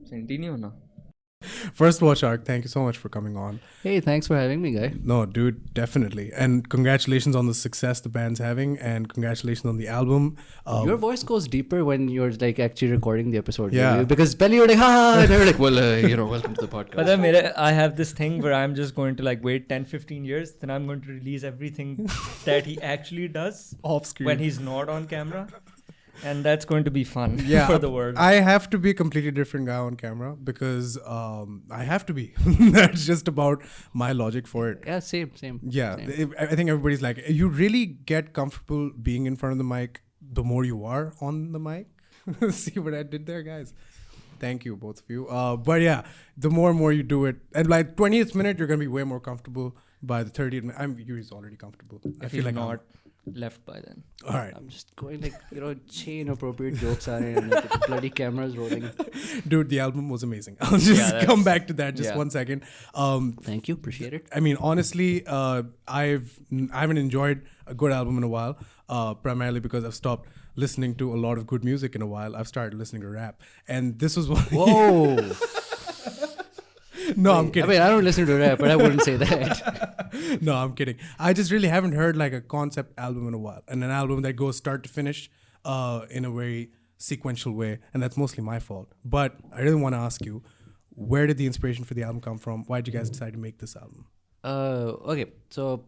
Senti नहीं होना. First of all, Shark, thank you so much for coming on. Hey, thanks for having me, guy. No, dude, definitely. And congratulations on the success the band's having, and congratulations on the album. Your voice goes deeper when you're like actually recording the episode. Yeah. Because Pelly, you're like, ha, and they're like, well, welcome to the podcast. But then I have this thing where I'm just going to like wait 10-15 years, then I'm going to release everything that he actually does Off screen. when he's not on camera. And that's going to be fun Yeah, for the world. I have to be a completely different guy on camera because I have to be. That's just about my logic for it. Yeah, same. Yeah, Same. I think everybody's like, you really get comfortable being in front of the mic the more you are on the mic. See what I did there, guys? Thank you, both of you. But yeah, the more and more you do it, and like 20th minute, you're going to be way more comfortable. By the 30th minute, I'm usually already comfortable. I feel like not left by then. All right. I'm just going like, chain appropriate jokes are and like, the bloody cameras rolling. Dude, the album was amazing. I'll just come back to that just 1 second. Thank you. Appreciate it. I mean, honestly, I haven't enjoyed a good album in a while, primarily because I've stopped listening to a lot of good music in a while. I've started listening to rap. And this was one. Whoa. No, I'm kidding. I mean, I don't listen to rap, but I wouldn't say that. No, I'm kidding. I just really haven't heard like a concept album in a while. And an album that goes start to finish in a very sequential way. And that's mostly my fault. But I really want to ask you, where did the inspiration for the album come from? Why did you guys decide to make this album? Okay, so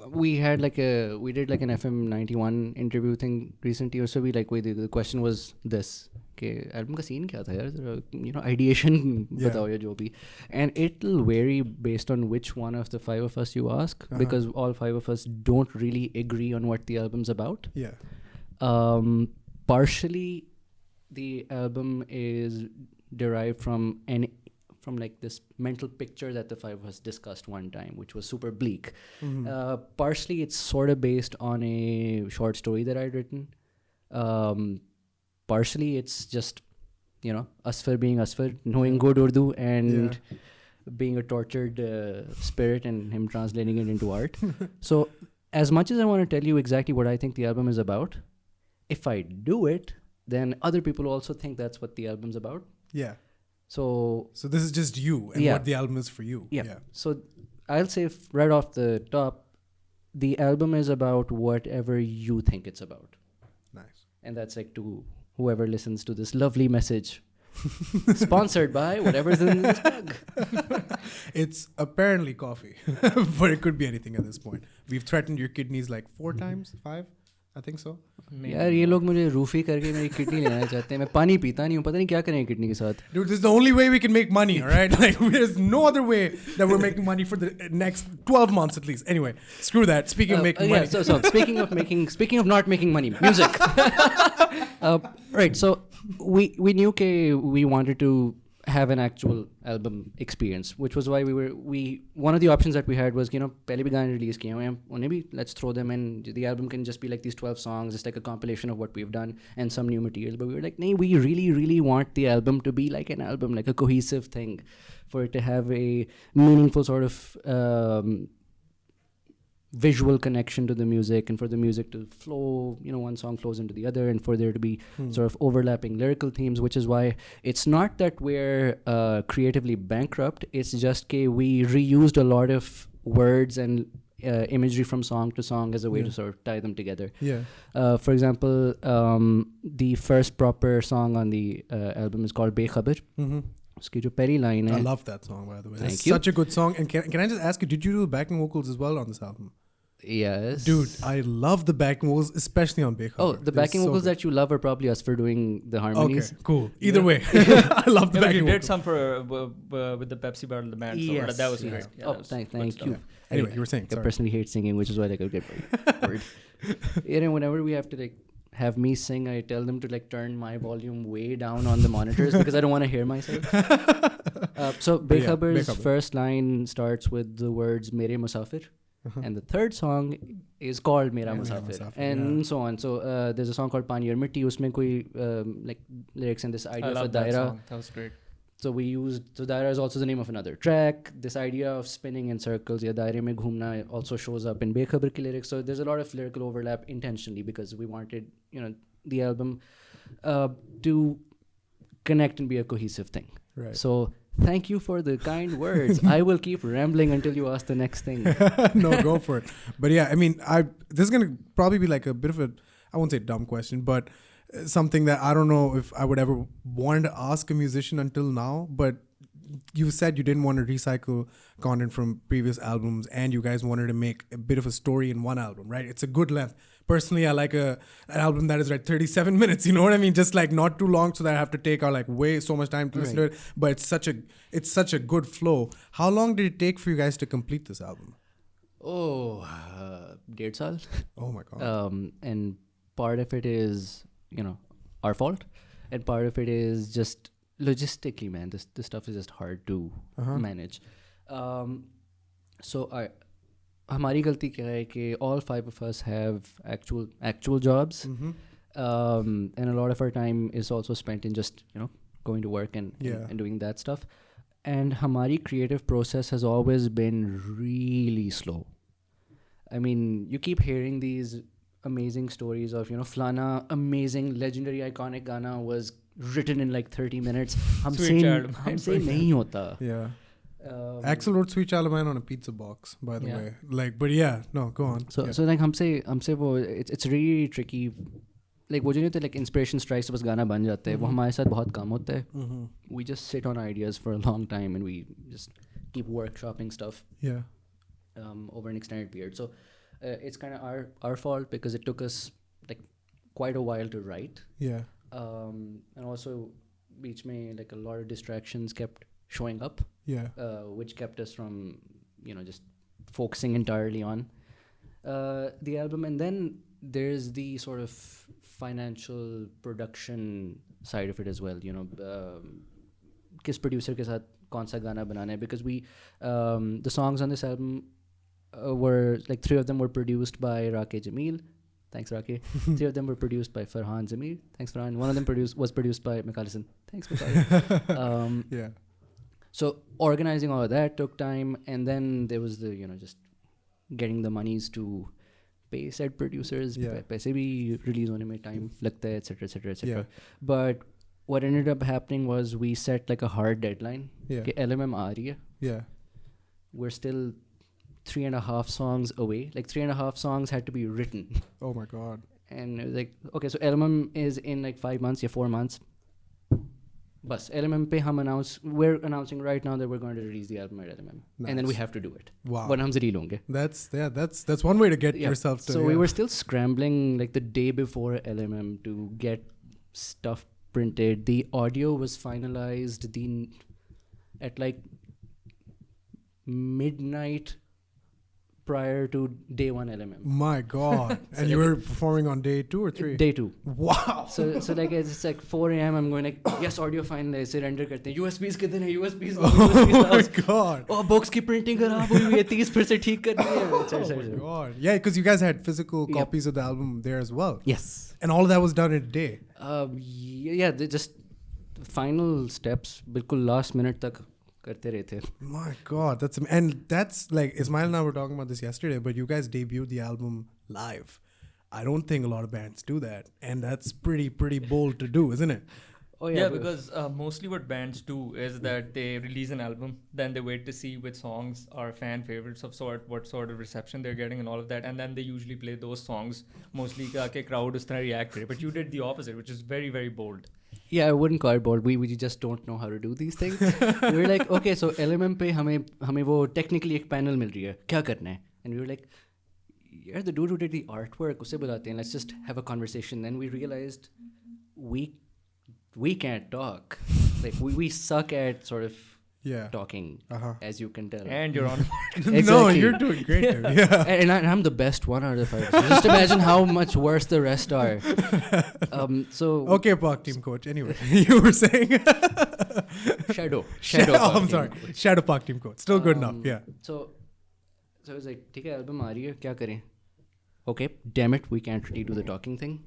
we did like an FM 91 interview thing recently, or so the question was this: okay, album ka scene kya tha yaar? Ideation batao ya jo bhi, and it'll vary based on which one of the five of us you ask, because all five of us don't really agree on what the album's about. Yeah. Partially, the album is derived from like this mental picture that the five of us discussed one time, which was super bleak. Mm-hmm. Partially, it's sort of based on a short story that I'd written. Partially, it's just, Asfar being Asfar, knowing good Urdu and being a tortured spirit and him translating it into art. So, as much as I want to tell you exactly what I think the album is about, if I do it, then other people also think that's what the album's about. Yeah. So this is just you and what the album is for you. Yeah. So I'll say right off the top, the album is about whatever you think it's about. Nice. And that's like to whoever listens to this lovely message. Sponsored by whatever's in this mug. It's apparently coffee, but it could be anything at this point. We've threatened your kidneys like 4 times, 5, I think so. यार ये लोग मुझे रूफी करके मेरी kidney लेना चाहते हैं. मैं पानी पीता नहीं हूँ, पता नहीं क्या करेंगे किडनी के साथ. Dude, this is the only way we can make money, all right? Like, there's no other way that we're making money for the next 12 months at least. Anyway, screw that. Speaking of making money. So speaking of not making money, music. Right, so we knew we wanted to have an actual album experience, which was why one of the options that we had was, pehle bhi gaane release kiye hain, unhe bhi let's throw them in. The album can just be like these 12 songs, it's like a compilation of what we've done and some new material. But we were like, nee, we really, really want the album to be like an album, like a cohesive thing, for it to have a meaningful sort of visual connection to the music, and for the music to flow, one song flows into the other, and for there to be sort of overlapping lyrical themes, which is why it's not that we're creatively bankrupt, it's just we reused a lot of words and imagery from song to song as a way to sort of tie them together. Yeah. For example, the first proper song on the album is called Bekhabar. Uski jo pehli line hai. I love that song, by the way. Thank It's you. such a good song. And can I just ask you, did you do the backing vocals as well on this album? Yes. Dude, I love the backing vocals, especially on Bekhabar. Oh, the backing vocals that you love are probably us for doing the harmonies. Okay, cool. Either way. I love the Yeah, backing you did vocals. some for with the Pepsi Battle, the band. So Yes, that was yes. great. Yeah, Oh, that was thank good you. stuff. Anyway, you were saying, I sorry. personally hate singing, which is why I could get bored. Whenever we have to have me sing, I tell them to turn my volume way down on the monitors because I don't want to hear myself. So Bekhabar's first line starts with the words "Mere Musafir," and the third song is called "Mera Musafir," and so on. So there's a song called "Pani Aur Mitti." Usme koi lyrics and this I idea of a love that daira. song. That was great. So daira is also the name of another track. This idea of spinning in circles, ya daire mein ghumna, also shows up in Bekhabar ki lyrics. So there's a lot of lyrical overlap intentionally because we wanted, the album to connect and be a cohesive thing. Right. So thank you for the kind words. I will keep rambling until you ask the next thing. No, go for it. But yeah, I mean, this is gonna probably be like a bit of a, I won't say dumb question, but something that I don't know if I would ever want to ask a musician until now. But you said you didn't want to recycle content from previous albums, and you guys wanted to make a bit of a story in one album, right? It's a good length. Personally, I like an album that is like 37 minutes. You know what I mean? Just like not too long, so that I have to take out like way so much time to listen to it. But it's such a good flow. How long did it take for you guys to complete this album? Oh, 1.5 saal. Oh my god. And part of it is, our fault, and part of it is just logistically, man. This stuff is just hard to manage. So हमारी गलती क्या है कि all 5 of us have actual jobs, and a lot of our time is also spent in just going to work and doing that stuff. And हमारी creative process has always been really slow. I mean, you keep hearing these amazing stories of Flana amazing legendary iconic Gana was written in like 30 minutes. हम saying नहीं होता. Yeah. Axl wrote Sweet Child of Mine on a pizza box, by the way. Like, but yeah, no, go on. So like हमसे वो it's really tricky. Like वो जो नहीं होते like inspiration strikes तो बस गाना बन जाता है. वो हमारे साथ बहुत कम होता है. We just sit on ideas for a long time and we just keep workshopping stuff. Yeah. Over an extended period. So it's kind of our fault because it took us like quite a while to write. Yeah. And also beach mein like a lot of distractions kept showing up. Yeah. Which kept us from just focusing entirely on the album. And then there's the sort of financial production side of it as well. Kis producer ke saath kaun sa gana banana hai, because we the songs on this album were like 3 of them were produced by Rake Jamil. Thanks, Rake. 3 of them were produced by Farhan Zamir. Thanks, Farhan. 1 of them was produced by Mikhalison. Thanks, Mikhalison. Yeah. So organizing all of that took time, and then there was the just getting the monies to pay said producers. Paise bhi release hone mein time lagta hai, etc, etc, etc. But what ended up happening was we set like a hard deadline. Ke LMM aa rahi hai. Yeah. We're still 3.5 songs away. Like 3.5 songs had to be written. Oh my god. And it was like, okay, so LMM is in like 5 months, 4 months. Bus LMM pe we're announcing right now that we're going to release the album at LMM. Nice. And then we have to do it. Wow. But hum zareel honge. That's one way to get yourself to. So we were still scrambling like the day before LMM to get stuff printed. The audio was finalized at like midnight prior to day 1 LMM. My god. And you were performing on day 2 or 3? Day 2. Wow. So like it's like 4 a.m. I'm going like, yes, audio fine है, surrender करते हैं. USBs कितने हैं? USBs. Oh my god. Oh, box की printing खराब हुई है, 30% ठीक करनी है. Oh my god. Yeah, because you guys had physical copies of the album there as well. Yes. And all of that was done in a day. Yeah, they just final steps बिल्कुल last minute तक करते रहे थे. My god, that's like Ismail and I were talking about this yesterday, but you guys debuted the album live. I don't think a lot of bands do that, and that's pretty bold to do, isn't it? Oh yeah, because mostly what bands do is that they release an album, then they wait to see which songs are fan favorites of what sort of reception they're getting and all of that, and then they usually play those songs mostly ke crowd us tarah react kare. But you did the opposite, which is very, very bold. Yeah, I wouldn't call it bold. We just don't know how to do these things. We were like, okay, so LMM पे हमें वो technically एक panel मिल रही है, क्या करना है? And we were like, you're the dude who did the artwork, उसे बुलाते हैं, let's just have a conversation. Then we realized we can't talk. Like we suck at sort of talking, as you can tell. And you're on. Exactly. No, you're doing great, dude. Yeah. And I'm the best one out of the 5. So just imagine how much worse the rest are. So okay, Park team coach. Anyway, you were saying Shadow. Oh, I'm sorry. Coach. Shadow Park team coach. Still good enough. Yeah. So it was like, ठीक है, album आ रही है, क्या करें? Okay, damn it, we can't really do the talking thing.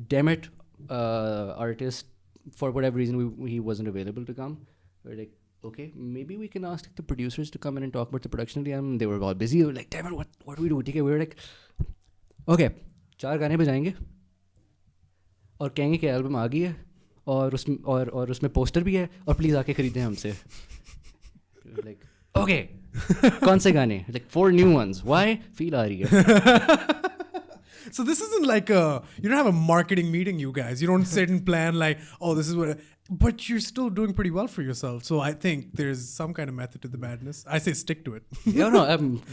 Damn it, artist, for whatever reason, he wasn't available to come. We're like, okay, maybe we can ask the producers to come in and talk about the production of the album. They were all busy. They were like, damn it, what do we do? Okay, we were like, okay, 4 गाने बजाएंगे और कहेंगे कि album आ गई है और उसमें poster भी है और प्लीज़ आके खरीदें हमसे. Like, okay, कौन से गाने? Like 4 new ones. Why? Feel आ रही है. So this isn't like you don't have a marketing meeting, you guys. You don't sit and plan like, oh, this is what. But you're still doing pretty well for yourself. So I think there's some kind of method to the madness. I say stick to it. No,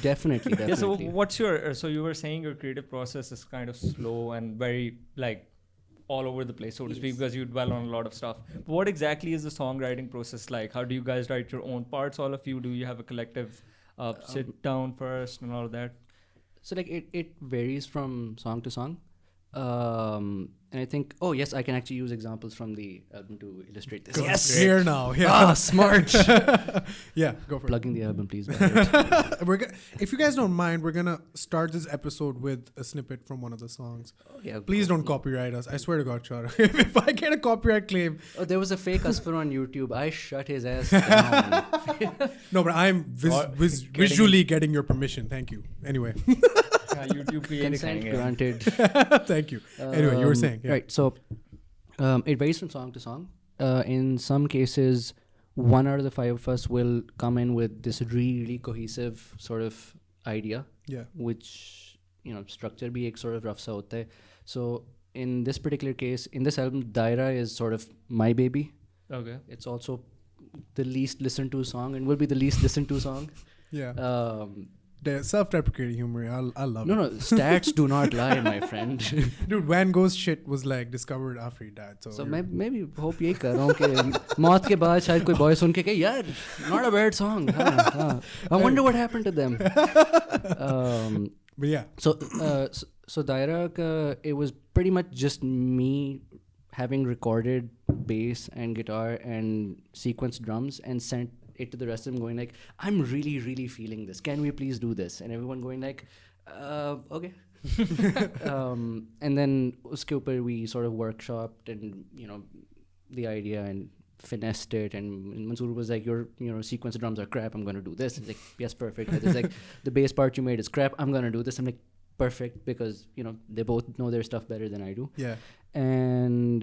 definitely. Yeah, so what's your, so you were saying your creative process is kind of slow and very like all over the place, so to speak, because you dwell on a lot of stuff. But what exactly is the songwriting process like? How do you guys write your own parts, all of you? Do you have a collective sit down first and all of that? So like it varies from song to song. And I think, oh yes, I can actually use examples from the album to illustrate this. Yes, here now. Yeah, smart. Yeah, go for Plugging the album, please. it. If you guys don't mind, we're gonna start this episode with a snippet from one of the songs. Oh, yeah, Please don't copyright us. I swear to God, Shahrukh. If I get a copyright claim, Oh, there was a fake Asfar on YouTube. I shut his ass down. no, but I'm visually getting your permission. Thank you. Anyway, YouTube पे ये Consent दिखाएंगे. granted. thank you. Anyway, you were saying, yeah. Right. So it varies from song to song. In some cases, 1 out of the 5 of us will come in with this really cohesive sort of idea, Yeah. which, structure bhi ek sort of rough sa hota hai. So in this particular case, in this album, Daira is sort of my baby. Okay. It's also the least listened to song and will be the least listened to song. Yeah. The self-deprecating humor. I love it. No, stats do not lie, my friend. Dude, Van Gogh's shit was like discovered after he died. So, So maybe hope यही कर रहा हूँ कि मौत के बाद शायद कोई boy सुन के कहे यार, not a bad song. हाँ. I wonder what happened to them. but yeah. So Daira ka, it was pretty much just me having recorded bass and guitar and sequenced drums and sent it to the rest of them going like, I'm really, really feeling this. Can we please do this? And everyone going like, okay. And then uske upar we sort of workshopped and, the idea and finessed it. And Mansoor was like, your, sequence drums are crap. I'm going to do this. It's like, yes, perfect. It's like, the bass part you made is crap. I'm going to do this. I'm like, perfect, because, they both know their stuff better than I do. Yeah. And,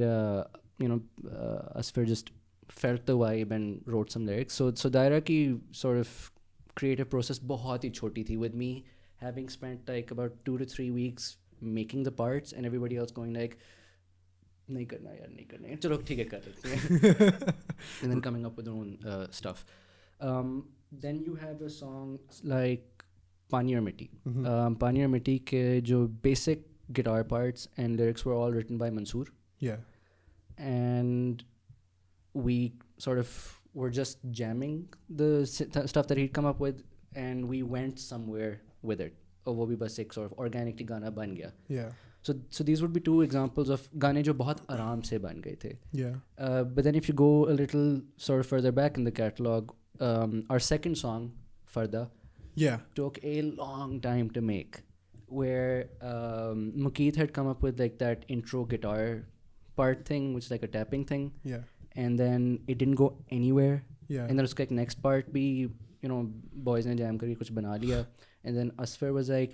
Asfar just felt the vibe and wrote some lyrics. So Daira ki sort of creative process बहुत ही छोटी थी, with me having spent like about 2 to 3 weeks making the parts and everybody else going like, नहीं करना यार, चलो ठीक है कर लेते हैं. And then coming up with their own stuff. Then you have a song like Pani Aur Mitti. Pani Aur Mitti ke jo basic guitar parts and lyrics were all written by Mansoor. Yeah. And we sort of were just jamming the stuff that he'd come up with, and we went somewhere with it. वो भी बस एक sort of organic गाना बन गया. Yeah. So these would be 2 examples of गाने जो बहुत आराम से बन गए थे. Yeah. But then if you go a little sort of further back in the catalog, our second song, Farda, Yeah. took a long time to make, where Mukeet had come up with like that intro guitar part thing, which is like a tapping thing. Yeah. And then it didn't go anywhere. Yeah. And then उसका एक next part भी, boys ने jam करके कुछ बना लिया. And then Asfar was like,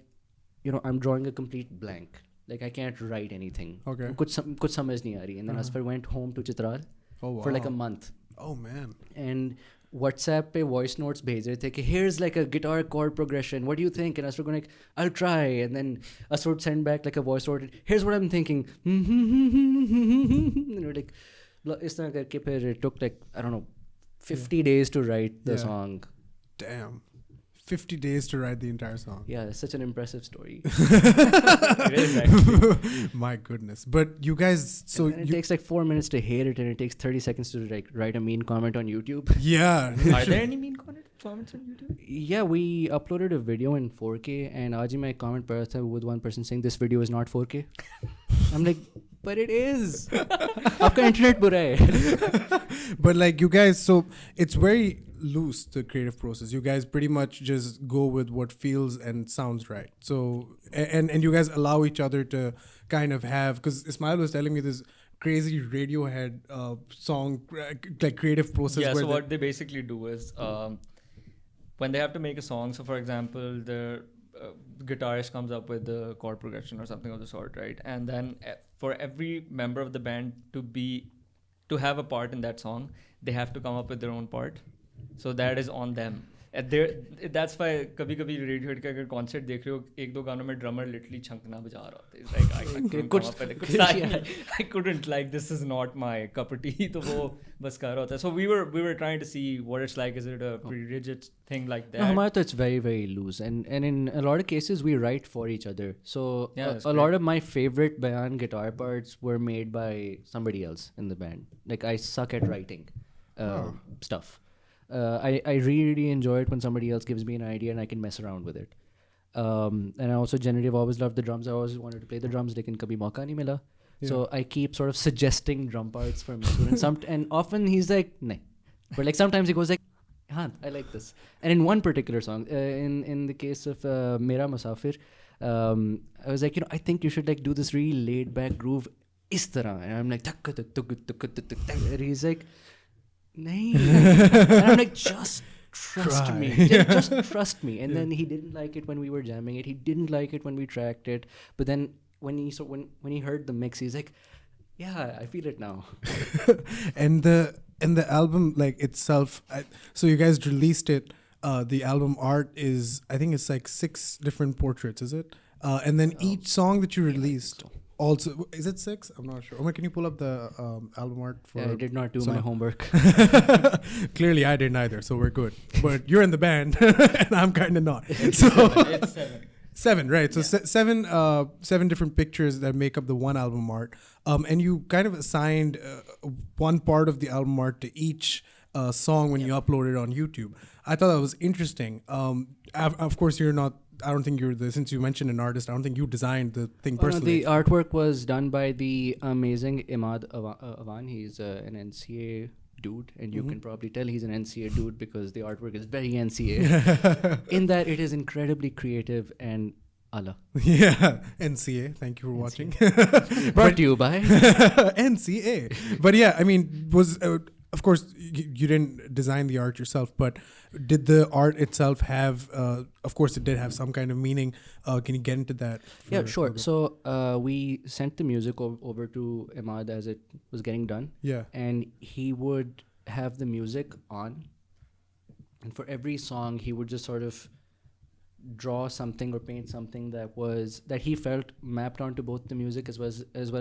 I'm drawing a complete blank. Like I can't write anything. Okay. कुछ समझ नहीं आ रही. And then Asfar went home to Chitral for like a month. Oh man. And WhatsApp पे voice notes भेज रहे थे कि here's like a guitar chord progression. What do you think? And Asfar going like, I'll try. And then Asfar would send back like a voice note. Here's what I'm thinking. And we're like, इस तरह करके फिर it took like, I don't know, 50 days to write the song. Damn. 50 days to write the entire song. Yeah, it's such an impressive story. It is actually. My goodness. But you guys, so And it takes like 4 minutes to hear it, and it takes 30 seconds to like write a mean comment on YouTube. yeah. Are there any mean comments on YouTube? Yeah, we uploaded a video in 4K, and आज ही मैं comment पढ़ा था with one person saying this video is not 4K. I'm like, but it is. आपका internet बुरा है. But like you guys, so it's very loose, the creative process. You guys pretty much just go with what feels and sounds right. So and you guys allow each other to kind of have, because Ismail was telling me this crazy Radiohead song like creative process. Yeah, where so what they basically do is when they have to make a song, so for example, the guitarist comes up with the chord progression or something of the sort, right? And then for every member of the band to to have a part in that song, they have to come up with their own part. So that is on them. That's why कभी-कभी Radiohead का अगर concert देख रहे हो, एक दो गानों में drummer literally छंकना बजा रहा होता है. It's like I couldn't come up with it. कुछ था नहीं. I couldn't, like, this is not my cup of tea. तो वो बस कर रहा होता है. So we were trying to see what it's like. Is it a pretty rigid thing like that? No, हमारा तो it's very very loose, and in a lot of cases we write for each other. So Yeah, a lot of my favorite Bayaan guitar parts were made by somebody else in the band. Like I suck at writing stuff. I really enjoy it when somebody else gives me an idea and I can mess around with it. And I also generally have always loved the drums. I always wanted to play the drums, lekin kabhi mauka nahi mila. So I keep sort of suggesting drum parts for Masood, and often he's like, "Nahi," but like sometimes he goes like, "Haan, I like this." And in one particular song, in the case of Mera Musafir, I was like, I think you should like do this really laid back groove, is tarah. And I'm like, tuk, tuk, tuk, tuk, tuk, tuk, tuk. And he's like, nahi. And I'm like, just trust me. Just trust me. And then he didn't like it when we were jamming it. He didn't like it when we tracked it. But then when he heard the mix, he's like, yeah, I feel it now. And the album like itself, so you guys released it. The album art is, I think it's like 6 different portraits, is it? And then each song that you released. Also, is it 6? I'm not sure. Omar, can you pull up the album art for? I did not do my homework. Clearly, I didn't either, so we're good. But you're in the band, and I'm kind of not. It's 7. 7, right? So 7 different pictures that make up the one album art. And you kind of assigned one part of the album art to each song when you upload it on YouTube. I thought that was interesting. Of course, you're not. I don't think since you mentioned an artist, I don't think you designed the thing personally. The artwork was done by the amazing Imad Awan. He's an NCA dude, and you can probably tell he's an NCA dude because the artwork is very NCA. In that it is incredibly creative and Allah. Yeah, NCA. Thank you for watching. Brought to you by NCA. But yeah, I mean, of course, you didn't design the art yourself, but did the art itself have, of course, it did have some kind of meaning. Can you get into that? Yeah, sure. So we sent the music over to Imad as it was getting done. Yeah. And he would have the music on. And for every song, he would just sort of draw something or paint something that he felt mapped onto both the music as well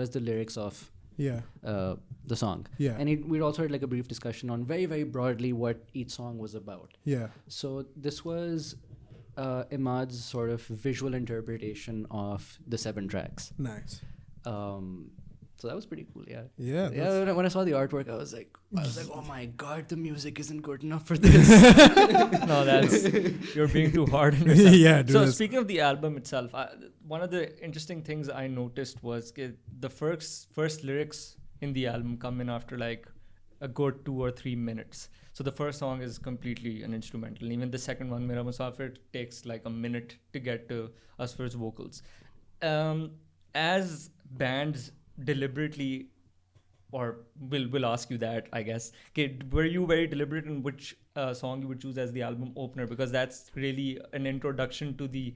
as the lyrics of the song. Yeah. And we'd also had like a brief discussion on very, very broadly what each song was about. Yeah. So this was Imad's sort of visual interpretation of the 7 tracks. Nice. So that was pretty cool, yeah. Yeah. When I saw the artwork, I was like, oh my God, the music isn't good enough for this. No, you're being too hard on yourself. Yeah, dude. So speaking of the album itself, one of the interesting things I noticed was the first lyrics in the album come in after like a good 2 or 3 minutes. So the first song is completely an instrumental. And even the second one, Mera Musafir, takes like a minute to get to Asfar's vocals. As bands deliberately, or we'll ask you that, I guess. Okay, were you very deliberate in which song you would choose as the album opener? Because that's really an introduction to the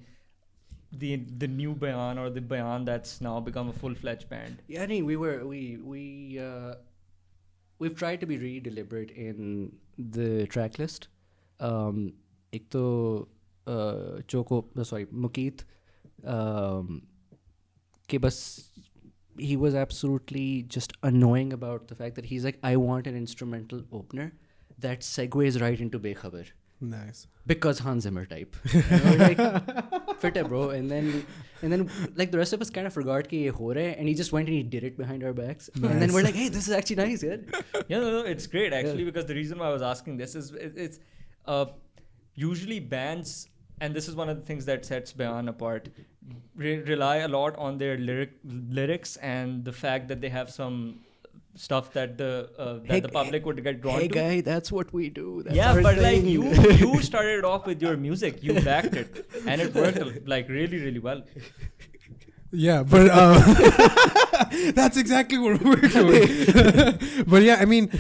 new Bayaan, or the Bayaan that's now become a full-fledged band. Yeah, I mean, we've tried to be really deliberate in the track list. Ek to Mukeet, ke bas he was absolutely just annoying about the fact that he's like, I want an instrumental opener that segues right into Bekhabar. Nice. Because Hans Zimmer type. And we're like, fit hai, bro. And then like the rest of us kind of forgot ki ye ho raha hai, and he just went and he did it behind our backs. Nice. And then we're like, hey, this is actually nice, yeah. Yeah, no, it's great actually, because the reason why I was asking this is it's usually bands, and this is one of the things that sets Bayaan apart, rely a lot on their lyrics and the fact that they have some stuff that the public would get drawn to. Hey guy, that's what we do. That's yeah, our but thing. like you started off with your music, you backed it, and it worked like really, really well. Yeah, but that's exactly what we're doing. But yeah, I mean,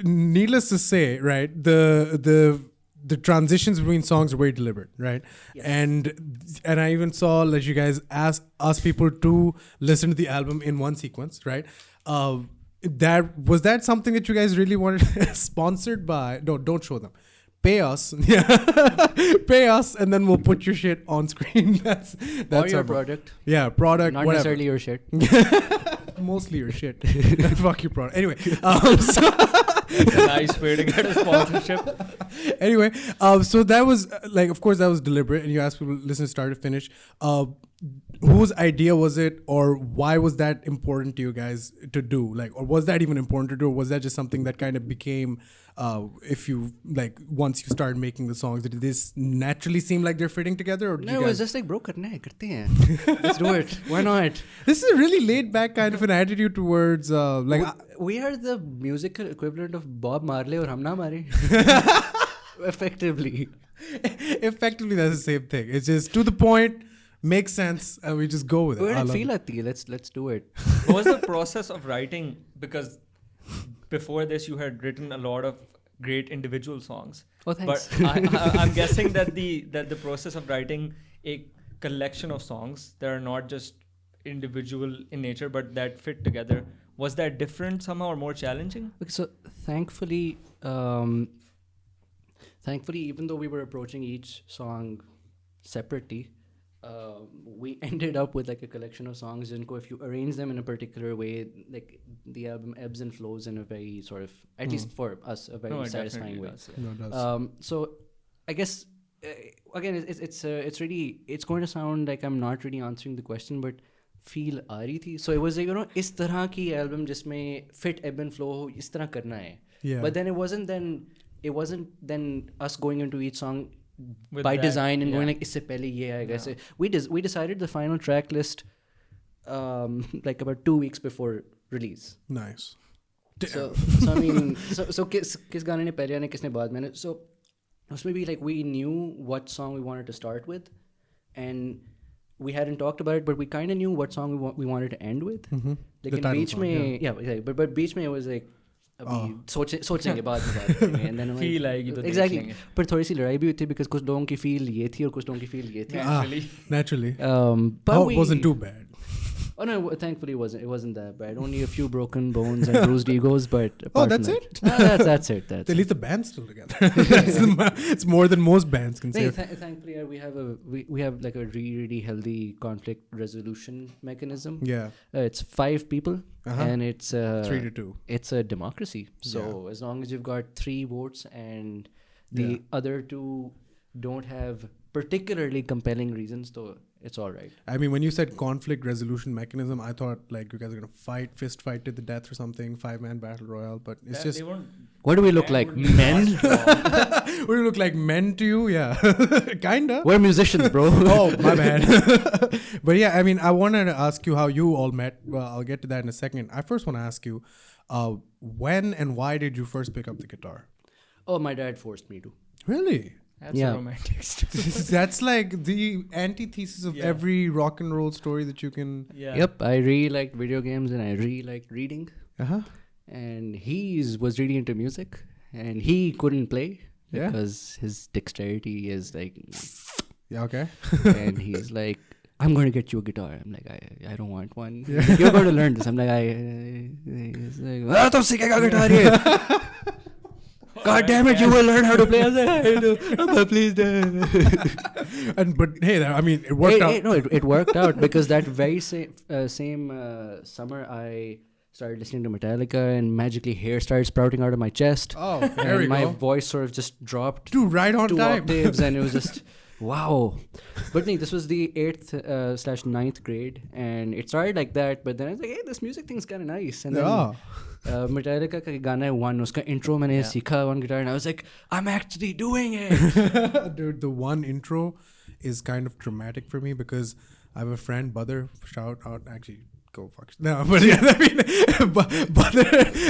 needless to say, right, the transitions between songs are very deliberate, right? Yes. And I even saw that you guys ask people to listen to the album in one sequence, right? Was that something that you guys really wanted? Sponsored by? No, don't show them. Pay us, yeah. Pay us, and then we'll put your shit on screen. That's or your our- product, Yeah, product. not whatever. necessarily your shit. Mostly your shit. Fuck your product. Anyway, so That's a nice way to get a sponsorship. anyway, so that was like, of course, that was deliberate, and you asked people listen start to finish. Whose idea was it, or why was that important to you guys to do? Like, or was that even important to do, or was that just something that kind of became, if you like, once you started making the songs, did this naturally seem like they're fitting together, or did No, you it guys? was just like, bro, karna hai, karte hain. Let's do it. Why not? This is a really laid back kind of an attitude towards like. We are the musical equivalent of Bob Marley or Hum Na Mare. Effectively. Effectively, that's the same thing. It's just to the point, makes sense, and we just go with it. We're I in love feel it. aati hai. Let's do it. What was the process of writing? Because before this, you had written a lot of great individual songs. Oh, thanks. But I'm guessing that the process of writing a collection of songs that are not just individual in nature, but that fit together, was that different somehow or more challenging? Okay, so thankfully, even though we were approaching each song separately, we ended up with like a collection of songs. And if you arrange them in a particular way, like the album ebbs and flows in a very sort of, at least for us, a very No, it satisfying definitely way. does, yeah. No, it does. So I guess again, it's really, it's going to sound like I'm not really answering the question, but feel आ रही थी. So it was like, इस तरह की album जिसमें fit ebb and flow हो, इस तरह करना है. Yeah. But then it wasn't then us going into each song With by that, design and yeah. going like इससे पहले ये आएगा. So we decided the final track list like about 2 weeks before release. Nice. So I mean, so किस गाने ने पहले आने किसने बाद में आने. So उसमें भी like we knew what song we wanted to start with, and we hadn't talked about it, but we kind of knew what song we wanted to end with. The लेकिन title बीच song, में exactly, but बीच में it was like अभी सोचेंगे बाद में बात करेंगे, and then Feel आएगी तो देख exactly. लेंगे. पर थोड़ी सी लड़ाई भी हुई थी because कुछ लोगों की feel ये थी और कुछ लोगों की feel ये थी. Naturally. Naturally. But Oh, it wasn't too bad. Oh no! Thankfully, it wasn't that bad. Only a few broken bones and bruised egos, but Oh, apart that's from it? that, that's it. That's At it. least the band's still together. it's more than most bands can say. No, thankfully, we have like a really healthy conflict resolution mechanism. Yeah. It's 5 people, and it's 3-2. It's a democracy. So as long as you've got 3 votes and the other 2 don't have particularly compelling reasons, so it's all right. I mean, when you said conflict resolution mechanism, I thought like you guys are gonna fist fight to the death or something, 5-man battle royale. But it's just, They won't. What do we look like, men? what do you look like, men to you? Yeah, kinda. We're musicians, bro. Oh, my bad. But yeah, I mean, I wanted to ask you how you all met. Well, I'll get to that in a second. I first want to ask you, when and why did you first pick up the guitar? Oh, my dad forced me to. Really? That's Yeah. a romantic story. That's like the antithesis of every rock and roll story that you can. Yeah. Yep, I really liked video games and I really liked reading. Uh-huh. And he was really into music, and he couldn't play Yeah. because his dexterity is like, Yeah, okay. and he's like, I'm going to get you a guitar. I'm like, I don't want one. He's like, you're going to learn this. I'm like, he's like, tum seekhega guitar ye. God damn it, you will learn how to play. I was like, I do. But please do. But hey, I mean, it worked out. No, it worked out because that very same summer I started listening to Metallica, and magically hair started sprouting out of my chest. Oh, there and we my go. voice sort of just dropped Dude, right on 2 time. octaves, and it was just wow. But no, this was the 8th/9th grade, and it started like that. But then I was like, hey, this music thing's kind of nice. And then Yeah. Metallica का गाना है One, उसका intro मैंने सीखा on guitar, and I was like, I'm actually doing it. Dude, the one intro is kind of traumatic for me because I have a friend, Badr, shout out, actually, go fuck. No, but yeah, I mean, Badr,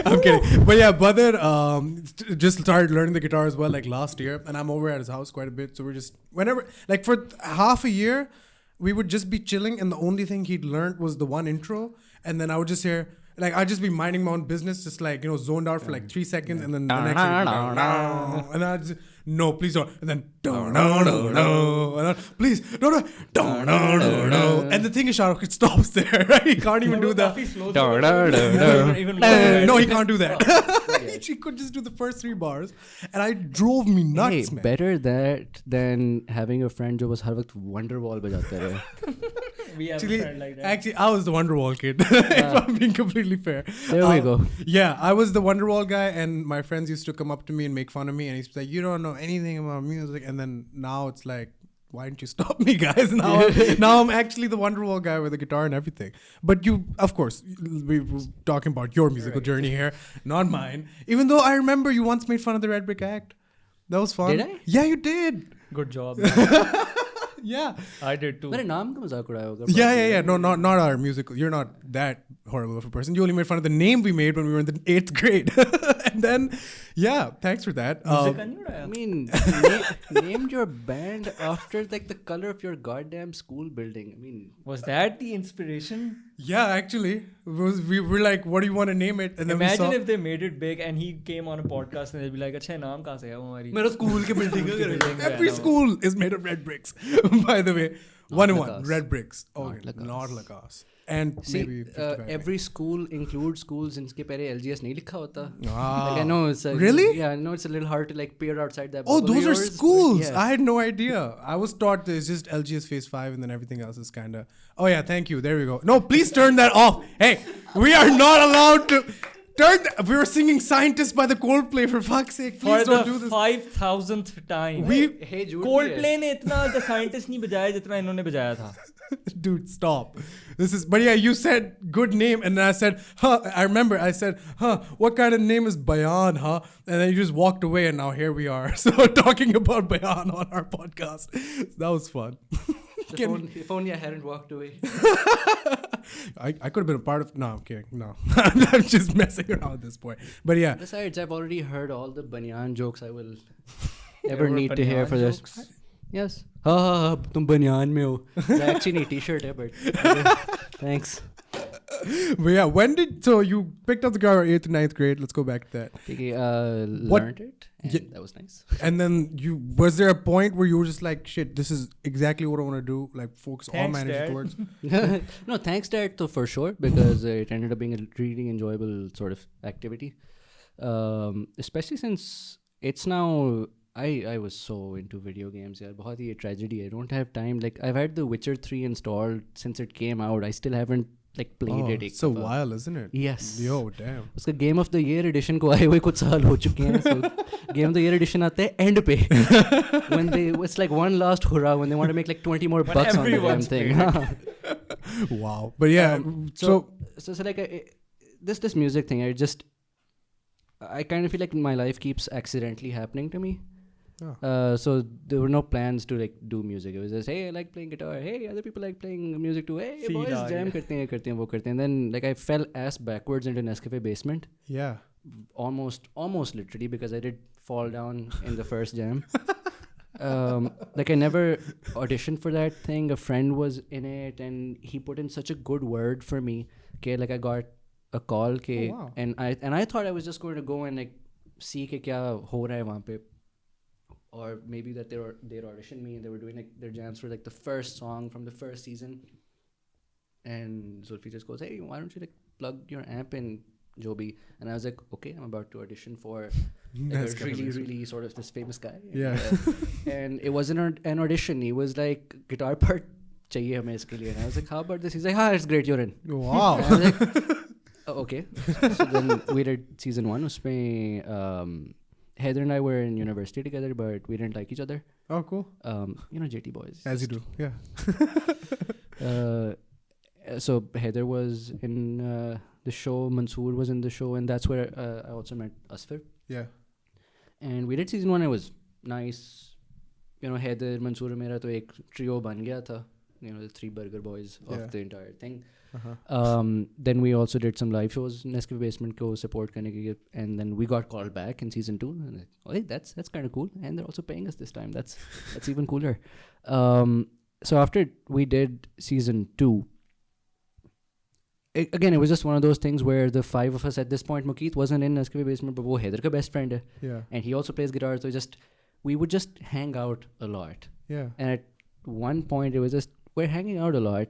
I'm kidding. But yeah, Badr just started learning the guitar as well, like last year, and I'm over at his house quite a bit, so we're just, whenever, like for half a year, we would just be chilling, and the only thing he'd learned was the one intro, and then I would just hear, Like I'd just be minding my own business, just like, you know, zoned out for like 3 seconds, and then the next thing, and I just, no, please don't, and then please no, and the thing is, Shahrukh, it stops there, right? He can't even do that. No, he can't do that. She could just do the first 3 bars, and I drove me nuts, man. Better that than having a friend who was har waqt Wonderwall bajate rahe. We have a friend like that. Actually, I was the Wonderwall kid, if I'm being completely fair. There we go. Yeah, I was the Wonderwall guy, and my friends used to come up to me and make fun of me, and he's like, "You don't know anything about music." And then now it's like, why didn't you stop me, guys? Now I'm actually the Wonderwall guy with the guitar and everything. But you, of course, we were talking about your musical journey here, not mine. Even though I remember you once made fun of the Red Brick Act. That was fun. Did I? Yeah, you did. Good job. Yeah. I did too. मेरे नाम का मजाक उड़ाया होगा. Yeah. No, not our musical. You're not that horrible of a person. You only made fun of the name we made when we were in the 8th grade. And then, yeah, thanks for that. I mean, named your band after like the color of your goddamn school building. I mean, Was that the inspiration? Yeah, actually. We were like, what do you want to name it? And then Imagine we saw, if they made it big and he came on a podcast and they'd be like, "Achha, naam kahan se hai wo hamari?" मेरा school के building School के building का Every है ना वो। school is made of red bricks. By the way, 1 and 1 Lagas. red bricks. Okay, not Lagas. And see, maybe 55. every school includes schools जिनके पहले LGS नहीं लिखा होता. Ah. Like I know it's Really? Yeah, I know it's a little hard to like peer outside that. Oh, bubble those of are yours, but schools. yeah. I had no idea. I was taught that it's just LGS Phase 5 and then everything else is kind of... Oh, yeah, thank you. There we go. No, please turn that off. Hey, we are not allowed to... We were singing Scientist by the Coldplay, for fuck's sake. For Please don't do the this. 5,000th time. Hey Jude Coldplay ने इतना The Scientist नहीं बजाया जितना इन्होंने बजाया था. Dude, stop. But yeah, you said good name, and then I said, I remember I said, what kind of name is Bayaan, huh? And then you just walked away, and now here we are. So talking about Bayaan on our podcast. That was fun. If only I hadn't walked away. I could have been a part of... No, I'm kidding. No. I'm just messing around at this point. But yeah. Besides, I've already heard all the banyan jokes I will ever were need to hear banyan for this. jokes? Yes. Ha, tum banyan mein ho. It's actually a t-shirt hai, but thanks. But yeah, so you picked up the guitar 8th and 9th grade. Let's go back to that. Okay, learned it, and that was nice. And then was there a point where you were just like, shit, this is exactly what I want to do? Like focus all Thanks, my energy Dad. towards. No, thanks Dad, though, for sure, because it ended up being a really enjoyable sort of activity. Especially since it's now... I was so into video games. Yeah, बहुत ही tragedy. I don't have time. Like I've had The Witcher 3 installed since it came out. I still haven't like played it. It's a while, isn't it? Yes. Yo, damn. उसका Game of the Year edition को आए हुए कुछ साल हो चुके हैं. So Game of the Year edition आते हैं end पे. It's like one last hurrah when they want to make like 20 more bucks on the damn everyone's thing. Wow. But yeah, So like this music thing, I kind of feel like my life keeps accidentally happening to me. Oh. So there were no plans to like do music. It was just, hey, I like playing guitar. Hey, other people like playing music too. Hey, Feel boys, out, jam yeah. करते हैं वो करते हैं. And then like I fell ass backwards into Nescafe Basement. Yeah. Almost literally, because I did fall down in the first jam. Like I never auditioned for that thing. A friend was in it and he put in such a good word for me. Okay, like I got a call. Okay, Oh, wow. and I thought I was just going to go and like see कि क्या हो रहा है वहाँ पे. Or maybe that they'd auditioned me and they were doing like their jams for like the first song from the first season. And Zulfi just goes, hey, why don't you like plug your amp in, Joby? And I was like, okay, I'm about to audition for like a really sort of this famous guy. Yeah. And it wasn't an audition. He was like, guitar part chahiye hame iske liye. And I was like, how about this? He's like, it's great, you're in. Wow. And I was like, oh, okay. So then we did season 1. Usme, Heather and I were in university together, but we didn't like each other. Oh, cool. JT boys. As you do. Yeah. So Heather was in the show, Mansoor was in the show, and that's where I also met Asfar. Yeah. And we did season 1. It was nice. Heather, Mansoor, mera to ek trio ban gaya tha. The 3 burger boys of the entire thing. Uh-huh. Then we also did some live shows, Nescafe Basement ko support karne ke liye, and then we got called back in season 2. And hey, that's kind of cool, and they're also paying us this time. That's even cooler. So after we did season 2, again, it was just one of those things where the five of us at this point, Mukeet wasn't in Nescafe Basement, but wo Haider ka best friend hai. Yeah. And he also plays guitar, so we would just hang out a lot. Yeah. And at one point, it was just, we're hanging out a lot,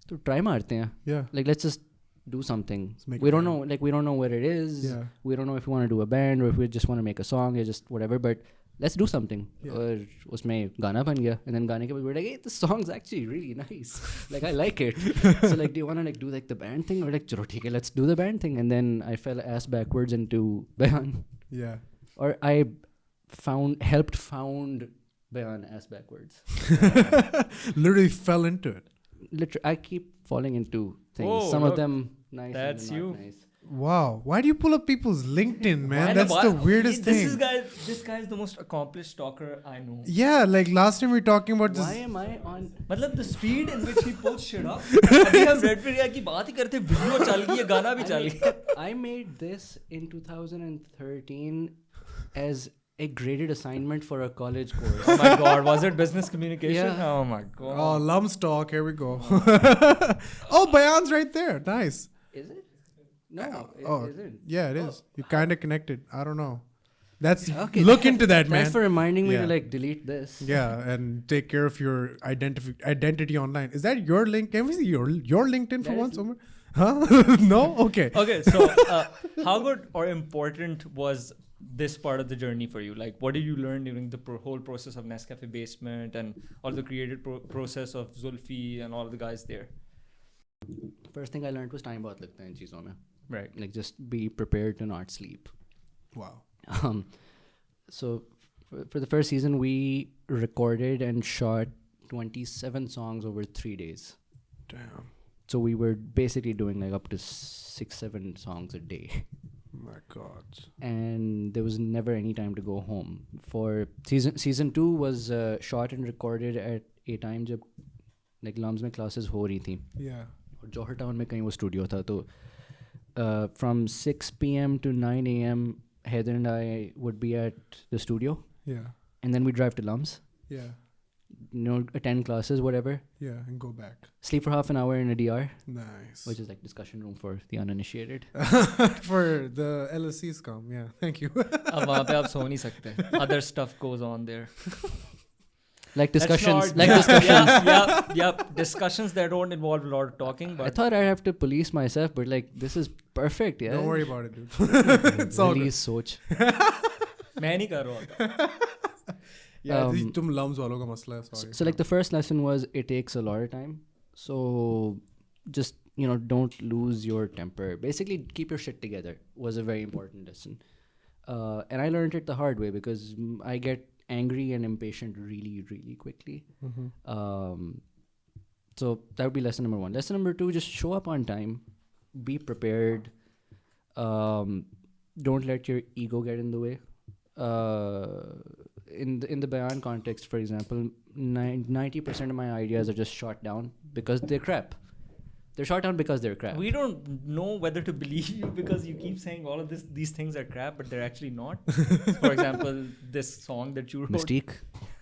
so try marte hain. Yeah. Like, let's just do something. make We a don't band. know, like, we don't know what it is. Yeah. We don't know if we want to do a band or if we just want to make a song or just whatever, but let's do something. Yeah. Or usme gana ban gaya. And then gaane ke baad we're like, hey, this song's actually really nice. Like, I like it. So like, do you want to like do like the band thing? Or like, chalo theek hai, let's do the band thing. And then I fell ass backwards into Bayaan. Yeah. Or I helped found Bayaan ass backwards. Literally fell into it. Literally, I keep falling into things. Whoa, Some of look, them nice. that's and then you. not nice. Wow. Why do you pull up people's LinkedIn, man? Why- That's why- the weirdest this thing. This guy is the most accomplished stalker I know. Yeah, like last time we were talking about Why this. am I on? मतलब the speed in which he pulls shit up. अभी हम red पे की बात ही करते video चल गई है गाना भी चल गया. I made this in 2013 as a graded assignment for a college course. Oh my god, was it business communication? Yeah. Oh my god. Oh, Lum's talk. Here we go. Oh, Bayan's right there. Nice. Is it? No, it Oh, isn't. yeah, it is. You kind of connected. I don't know. That's Okay, look into that, man. Thanks for reminding me Yeah. to like delete this. Yeah, and take care of your identity online. Is that your link? Can we see your LinkedIn for That once, is- Omar? Huh? No? Okay. Okay, so how good or important was this part of the journey for you? Like, what did you learn during the whole process of Nescafe Basement and all the creative process of Zulfi and all the guys there? First thing I learned was time bahut lagta hai in cheezon mein. Right. Like just be prepared to not sleep. Wow. So for the first season, we recorded and shot 27 songs over 3 days. Damn. So we were basically doing like up to 6-7 songs a day. My God. And there was never any time to go home. For season 2 was shot and recorded at a time jab like Lums mein classes ho rahi thi. Yeah. और जौहर town में कहीं वो studio था तो from 6 p.m. to 9 a.m. Heather and I would be at the studio Yeah. and then we drive to Lums, Yeah. you know, attend classes, whatever, Yeah. And go back. sleep for half an hour in a DR, Nice. which is like discussion room for the uninitiated. For the LSCs come. Yeah. Thank you. अब वहाँ पे आप सो नहीं सकते. Other stuff goes on there. Like discussions, That's not- discussions. Yeah. Discussions that don't involve a lot of talking, I but thought I'd have to police myself, but like this is perfect, yeah. Don't worry about it, dude. It's all good. Release सोच. मैं नहीं कर रहा होता. Yeah, तुम Lums वालों का मसला है. Sorry. So like the first lesson was it takes a lot of time. So just, you know, don't lose your temper. Basically, keep your shit together was a very important lesson. And I learned it the hard way because I get angry and impatient really, really quickly. So that would be lesson number 1. Lesson number 2, just show up on time. Be prepared. Don't let your ego get in the way. In the Bayaan context, for example, 90% of my ideas are just shot down because they're crap. They're shot down because they're crap. We don't know whether to believe you because you keep saying all of these things are crap, but they're actually not. For example, this song that you wrote. Mystique.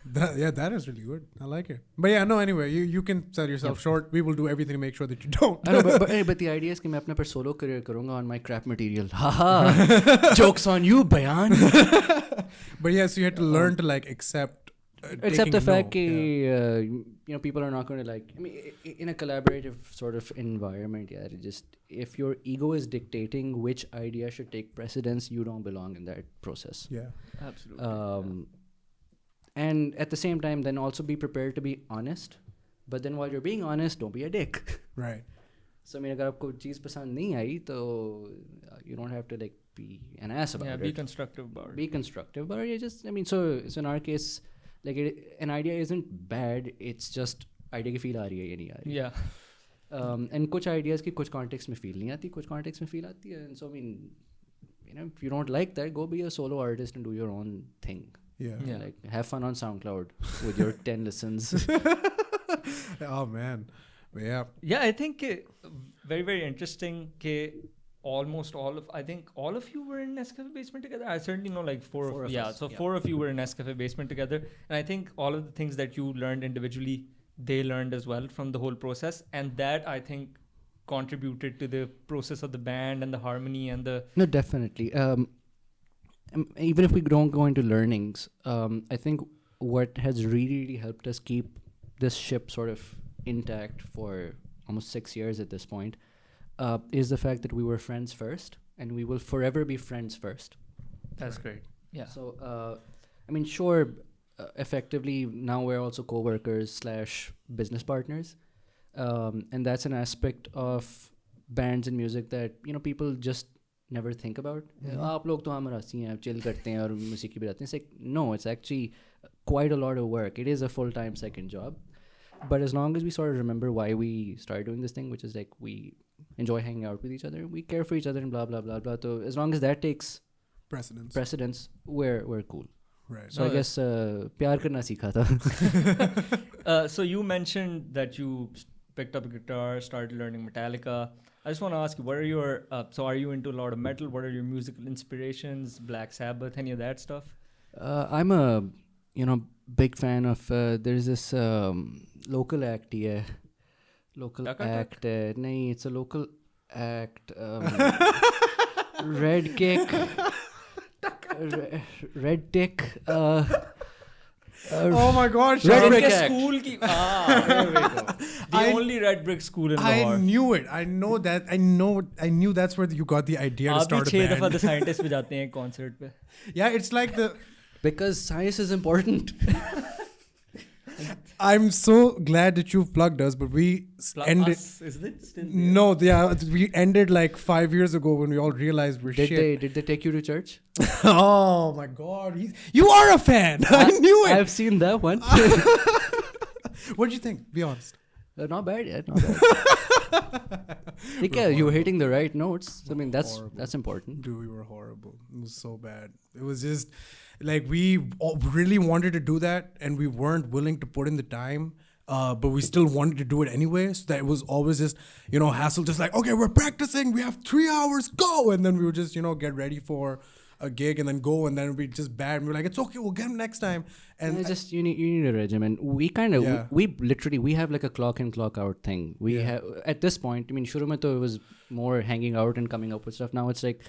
That is really good. I like it. But yeah, no, anyway, you can sell yourself short. We will do everything to make sure that you don't. I know, but the idea is कि मैं अपने पर solo career करूँगा on my crap material. Haha. Jokes on you, Bayaan. But yeah, so you had to learn to like accept. Except the fact that that you know, people are not going to like. I mean, in a collaborative sort of environment, yeah, it just if your ego is dictating which idea should take precedence, you don't belong in that process. Yeah. Absolutely. And at the same time, then also be prepared to be honest. But then while you're being honest, don't be a dick. Right. So I mean, अगर आपको चीज़ पसंद नहीं आई, तो you don't have to like be an ass about Yeah, it. be constructive about it. Be constructive, but you just, I mean, so in our case, like an idea isn't bad. It's just idea की feel आ रही है या नहीं आ रही. Yeah. And कुछ ideas की कुछ context में feel नहीं आती, कुछ context में feel आती है. And so I mean, you know, if you don't like that, go be a solo artist and do your own thing. Yeah. Yeah. Like have fun on SoundCloud with your 10 listens. Oh man. But yeah. Yeah, I think very, very interesting. Almost all of, I think all of you were in Nescafe Basement together. I certainly know like four of of yeah, us, so yeah. 4 of you were in Nescafe Basement together. And I think all of the things that you learned individually, they learned as well from the whole process. And that I think contributed to the process of the band and the harmony and the No, definitely. Even if we don't go into learnings, I think what has really, really helped us keep this ship sort of intact for almost 6 years at this point is the fact that we were friends first, and we will forever be friends first. that's great. Yeah. So, I mean, sure, effectively now we're also co-workers / business partners, and that's an aspect of bands and music that people just never think about. आप लोग तो हमारा हंसी हैं, chill करते हैं और मौसीकी बजाते हैं. It's like, no, it's actually quite a lot of work. It is a full-time second job. But as long as we sort of remember why we started doing this thing, which is like we enjoy hanging out with each other, we care for each other, and blah blah blah blah. So as long as that takes precedence, we're cool. Right. So I guess प्यार करना सीखा था. So you mentioned that you picked up a guitar, started learning Metallica. I just want to ask you, what are your so are you into a lot of metal? What are your musical inspirations? Black Sabbath, any of that stuff? I'm a big fan of there's this local act here. Local act. Nahin, it's a local act. Red Kick. Red Tick. Oh my God! Red Brick Act. Act. School ki, there we go. The only Red Brick school in Lahore. I knew it. I know that. I knew that's where you got the idea to start a आप भी 6 दफा band. The Scientist पे जाते हैं concert पे. Yeah, it's like the. Because science is important. I'm so glad that you've plugged us, but we ended. Us, is it still there? No, yeah, we ended like 5 years ago when we all realized we're shit. Did they take you to church? Oh my God, you are a fan. I knew it. I've seen that one. What did you think? Be honest. Not bad yet. Not bad. Yeah, you were hitting the right notes. I mean, that's important. Dude, we were horrible. It was so bad. It was just like we really wanted to do that, and we weren't willing to put in the time. But we still wanted to do it anyway. So that it was always just, hassle. Just like, okay, we're practicing. We have 3 hours. Go. And then we would just, get ready for a gig and then go. And then it'd be just bad. And we're like, it's okay. We'll get them next time. And it's just you need a regimen. We kind of Yeah. we literally we have like a clock in clock out thing. We have at this point. I mean, shuru mein to it was more hanging out and coming up with stuff. Now it's like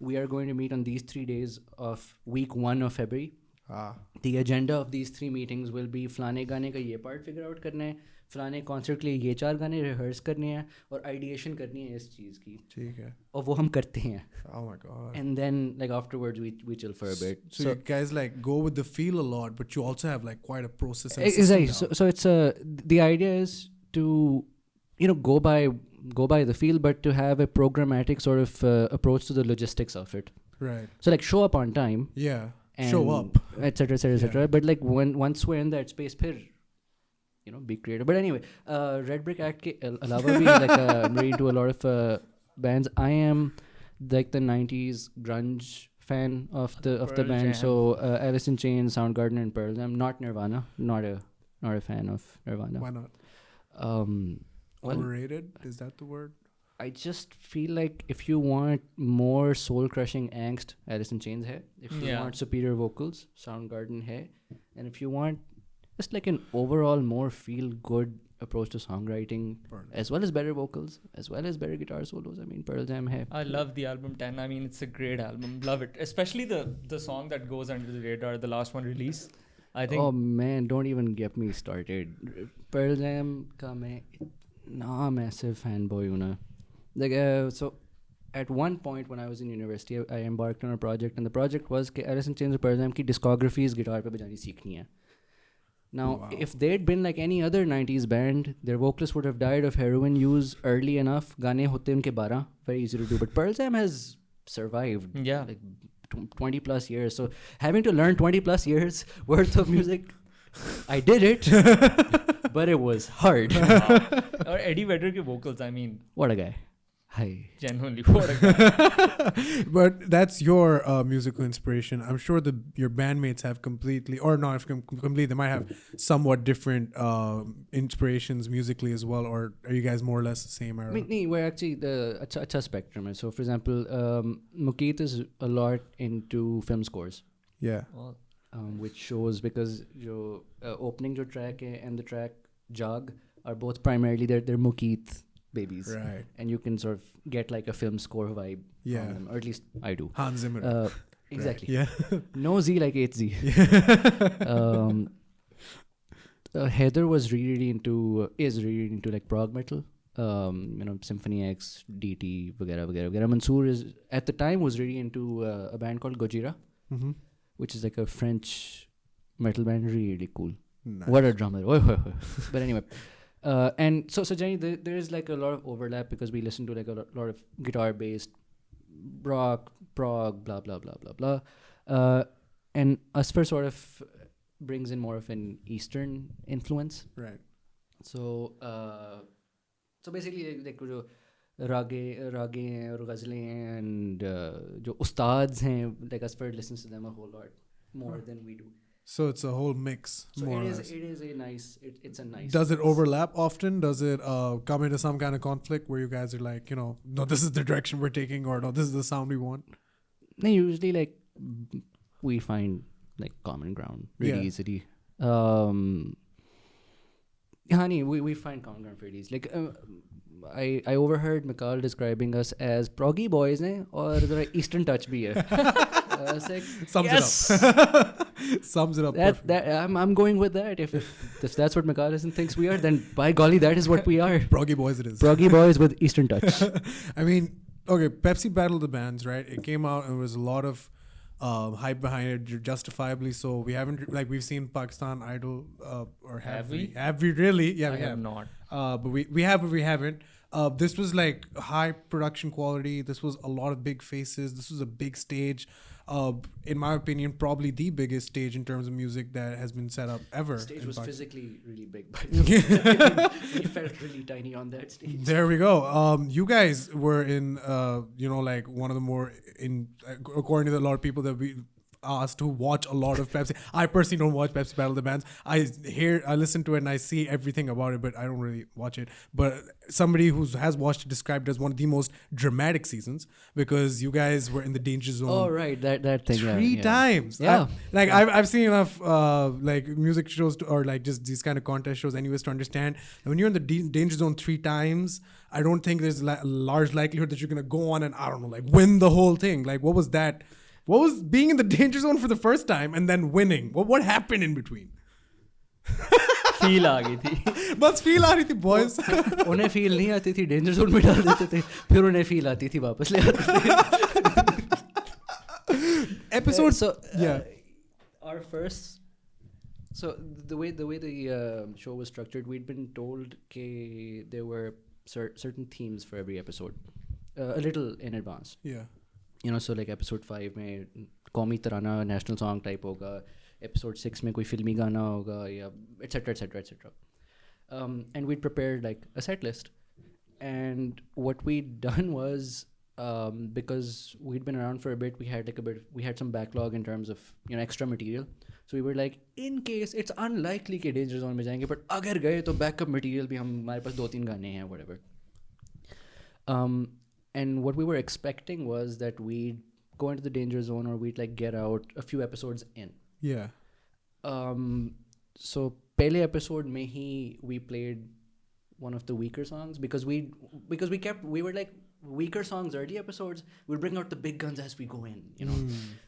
we are going to meet on these 3 days of week 1 of February. The agenda of these 3 meetings will be फलाने गाने का ये part figure out करना है, फलाने concert के लिए ये 4 गाने rehearse करने हैं और ideation करनी है इस चीज़ की. ठीक है. और वो हम करते हैं. Oh my God. And then like afterwards we chill for a bit. So you guys like go with the feel a lot, but you also have like quite a process. And Exactly. system So it's the idea is to go by the feel, but to have a programmatic sort of approach to the logistics of it. Right. So like show up on time. Yeah. And Show up. etc. But like once we're in that space, फिर be creative. But anyway, Red Brick Act के अलावा भी like I'm really into a lot of bands. I am like the 90s grunge fan of the Pearl band. Jam. So Alice in Chains, Soundgarden, and Pearl Jam. Not Nirvana. Not a fan of Nirvana. Why not? Well, Overrated? Is that the word? I just feel like if you want more soul-crushing angst, Alice in Chains hai. If you want superior vocals, Soundgarden hai. And if you want just like an overall more feel-good approach to songwriting, as well as better vocals, as well as better guitar solos, I mean, Pearl Jam hai. I love the album 10. I mean, it's a great album. Love it. Especially the song that goes under the radar, the last one release. I think. Oh man, don't even get me started. Pearl Jam ka main itna massive fanboy hu na. Like so at one point when I was in university, I embarked on a project, and the project was कि Alice in Chains और Pearl Jam की discographies guitar पे बजानी सीखनी है. Now, if they'd been like any other 90s band, their vocalist would have died of heroin use early enough. गाने होते उनके 12, very easy to do. But Pearl Jam has survived like 20 plus years. So having to learn 20 plus years worth of music, I did it, but it was hard. Or Eddie Vedder के vocals, I mean. What a guy. Hi. Genuinely, what a guy. But that's your musical inspiration. I'm sure your bandmates have completely, or not completely, they might have somewhat different inspirations musically as well. Or are you guys more or less the same era? I mean, we're actually the spectrum. So, for example, Mukeet is a lot into film scores. Yeah. Which shows because your opening jo track hai and the track Jog are both primarily they're Mukeet babies. Right. And you can sort of get like a film score vibe Yeah. from them, or at least I do. Hans Zimmer. Exactly. Yeah. No Z like 8Z. Heather was really into like prog metal. Symphony X, DT, वगैरह. Mansoor is at the time was really into a band called Gojira, Mm-hmm. which is like a French metal band, really cool. Nice. What a drummer! Oi, oi, oi. But anyway, and so Jenny, there is like a lot of overlap because we listen to like a lot of guitar-based rock, prog, blah blah blah blah blah, and Asfar sort of brings in more of an Eastern influence. Right. So basically like जो रागे हैं और गज़लें हैं and जो उस्ताद्स हैं, like Asfar listens to them a whole lot more than we do. So it's a whole mix. So more or it less. is a nice. It's a nice. Does it mix. overlap often? Does it come into some kind of conflict where you guys are like, no, this is the direction we're taking, or no, this is the sound we want? No, usually like we find like common ground really Yeah. easily. We find common ground pretty easily. Like I overheard Mikal describing us as proggy boys, or the Eastern touch bhi hai. I was like, Sums yes! it up. Sums it up. perfectly. I'm going with that. If that's what McCallison thinks we are, then by golly, that is what we are. Proggy boys it is. Proggy boys with Eastern touch. I mean, okay, Pepsi Battle the bands, right? It came out and there was a lot of hype behind it, justifiably so. We haven't, like, we've seen Pakistan Idol, or have we? Have we really? Yeah, I we have not. But we have, but we haven't. This was like high production quality. This was a lot of big faces. This was a big stage. In my opinion, probably the biggest stage in terms of music that has been set up ever. The stage in was Pakistan. physically really big, by the way. We felt really tiny on that stage. There we go. You guys were in, like one of the more, according to a lot of people that we asked to watch a lot of Pepsi. I personally don't watch Pepsi Battle the bands. I listen to it and I see everything about it, but I don't really watch it. But somebody who has watched it described it as one of the most dramatic seasons because you guys were in the danger zone. Oh right, that thing. Three times. Yeah. I've seen enough like music shows or like just these kind of contest shows anyways to understand that when you're in the danger zone 3 times, I don't think there's a large likelihood that you're gonna go on and I don't know, like win the whole thing. Like what was that? What was being in the danger zone for the first time and then winning? What happened in between? Feel आ गई थी. बस feel आ रही थी boys. उन्हें feel नहीं आती थी, डेंजर जोन में डाल देते थे, फिर उन्हें फील आती थी, वापस ले आते थे. Episode. Yeah. Our first. So the way the show was structured, we'd been told that there were certain themes for every episode, a little in advance. Yeah. So like episode 5 में कौमी तराना national song type होगा, episode 6 में कोई फिल्मी गाना होगा या etc. And we'd prepared like a set list, and what we'd done was because we'd been around for a bit, we had some backlog in terms of extra material, so we were like, in case it's unlikely कि danger zone में जाएंगे, but अगर गए तो backup material भी हमारे पास 2-3 गाने हैं, whatever. And what we were expecting was that we'd go into the danger zone or we'd like get out a few episodes in. Yeah. So pehle episode mein hi we played one of the weaker songs because we were like weaker songs early episodes, we'll bring out the big guns as we go in,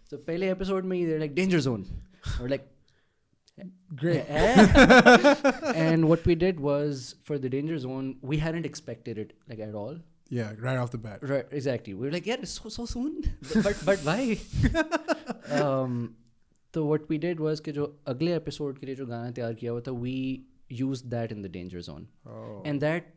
So pehle episode mein they're like danger zone or like great. And what we did was for the danger zone we hadn't expected it like at all. Yeah, right off the bat. Right, exactly. We were like, yeah, it's so soon. But why? So what we did was कि जो अगले episode के लिए जो गाना तैयार किया हुआ था, we used that in the danger zone. Oh. And that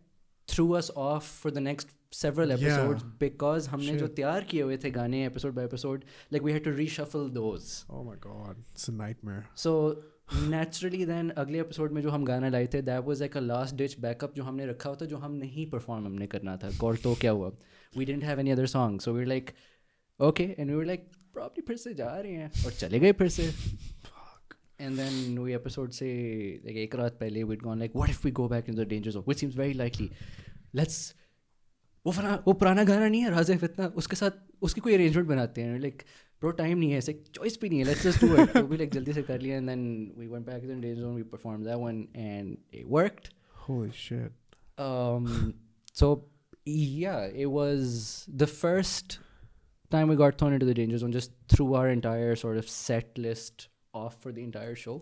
threw us off for the next several episodes because हमने जो तैयार किए हुए थे गाने episode by episode, like we had to reshuffle those. Oh my god, it's a nightmare. So naturally then अगले episode में जो हम गाना लाए थे, that was like a last ditch backup जो हमने रखा हुआ था, जो हम नहीं perform हमने करना था. और तो क्या हुआ? We didn't have any other song, so we were like, okay, and we were like, probably फिर से जा रहे हैं और चले गए फिर से. And then we episode से like एक रात पहले we'd gone like, what if we go back into the danger zone, which seems very likely. Let's वो पुराना गाना नहीं है राज़े फितना, उसके साथ उसकी कोई arrangement बनाते हैं. Like bro, time नहीं है, ऐसे choice भी नहीं है, let's just do it. तो भी like जल्दी से कर लिया, and then we went back to the danger zone, we performed that one and it worked. Holy shit. So yeah, it was the first time we got thrown into the danger zone. Just threw our entire sort of set list off for the entire show,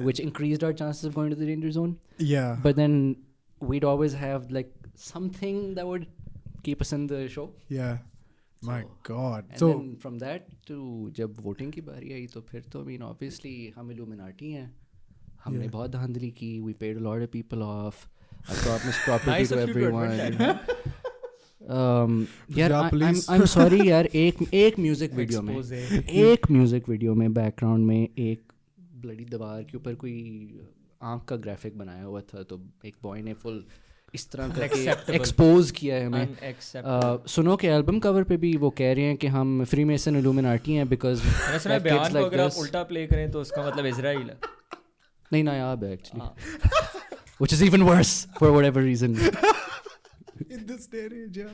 which increased our chances of going to the danger zone. Yeah. But then we'd always have like something that would keep us in the show. Yeah. My So- God. And So then from that to जब voting की बारी आई तो फिर तो I mean obviously हम Illuminati हैं. हमने Yeah. बहुत धांधली की. We paid a lot of people off. I promised property Nice to of you to admit everyone. that. यार Punjab police. I'm sorry यार एक म्यूजिक वीडियो में Expose. एक म्यूजिक वीडियो में बैकग्राउंड में एक ब्लडी दीवार के ऊपर कोई आंख का ग्राफिक बनाया हुआ था तो एक बॉय ने फुल इस तरह करके Unacceptable. एक्सपोज किया है हमें. Unacceptable. सुनो के एल्बम कवर पे भी वो कह रहे हैं कि हम फ्री मेसन इल्यूमिनाटी हैं बिकॉज मैंने सुना है बयान को अगर आप उल्टा प्ले करें तो उसका मतलब इजराइल है. नहीं नायाब है एक्चुअली हाँ. which is even worse for whatever reason. in this day and age, yeah.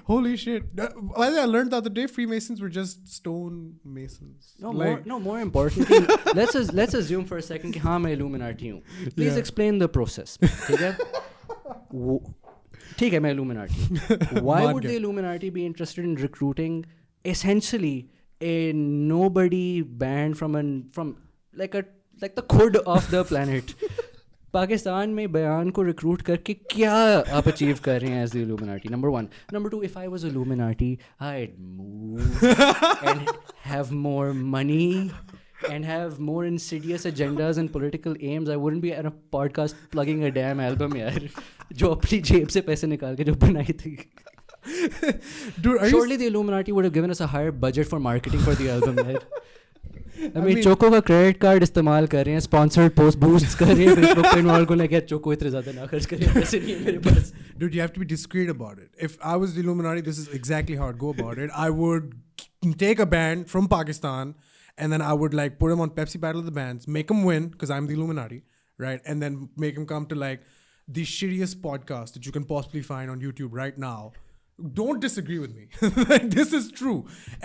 Holy shit. By the way, I learned the other day Freemasons were just stone masons. More importantly, let's assume for a second कि हाँ मैं Illuminati हूँ. Please Yeah. explain the process. ठीक है? ठीक है मैं Illuminati. Why मान would गया. the Illuminati be interested in recruiting essentially a nobody band from like the khud of the planet? Pakistan में बयान को रिक्रूट करके क्या आप अचीव कर रहे हैं as the Illuminati? Number 1. Number 2, if I was Illuminati I'd move and have more money and have more insidious agendas and political aims. I wouldn't be at a podcast plugging a damn album यार जो अपनी जेब से पैसे निकाल के जो बनाई थी. Dude, are Surely the Illuminati would have given us a higher budget for marketing for the album यार. I mean, mean- चोको का क्रेडिट कार्ड इस्तेमाल कर रहे हैं, स्पॉन्सर्ड पोस्ट बूस्ट कर रहे हैं फेसबुक पे इन्वॉल्व को लेके. चोको इतने ज़्यादा ना खर्च करें, पैसे नहीं है मेरे पास. Dude, you have to be discreet about it. If I was the Illuminati, this is exactly how I'd go about it. I would take a band from Pakistan and then I would like put them on Pepsi Battle of the Bands, make them win because I'm the Illuminati, right? And then make them come to like the shittiest podcast that you can possibly find on YouTube right now. Don't disagree with me. Like, this is true.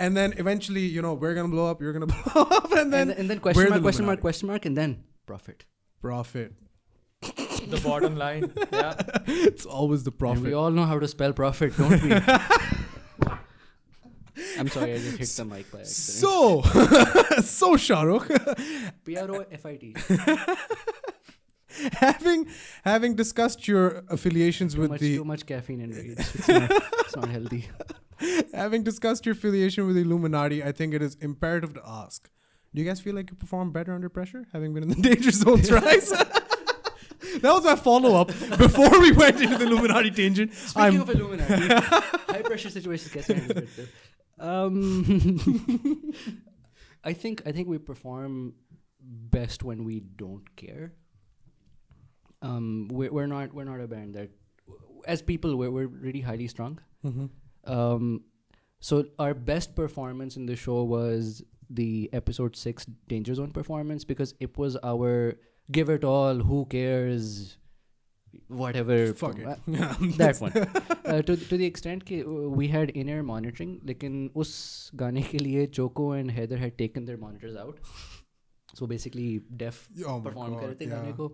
And then eventually, you know, we're gonna blow up, you're gonna blow up, and then And then we're question the mark, question mark, Illuminati. question mark, and then profit. Profit. The bottom line. Yeah. It's always the And profit. we all know how to spell profit, don't we? I'm sorry, I just hit the mic by accident. So Shahrukh, PROFIT. having discussed your affiliations with Too much caffeine in rage. It's not healthy. having discussed your affiliation with the Illuminati, I think it is imperative to ask: do you guys feel like you perform better under pressure, having been in the danger zone thrice? That was my follow-up before we went into the Illuminati tangent. Speaking of Illuminati, high pressure situations कैसे handle करते हो? I think we perform best when we don't care. We're not a band that, as people, we're really highly strung. So our best performance in the show was the episode 6 Danger Zone performance because it was our give it all, who cares, whatever. Fuck it. That one. To the extent कि we had in-ear monitoring, लेकिन उस गाने के लिए Choco and Heather had taken their monitors out. So basically deaf Oh my perform God, कर रहे थे yeah. गाने को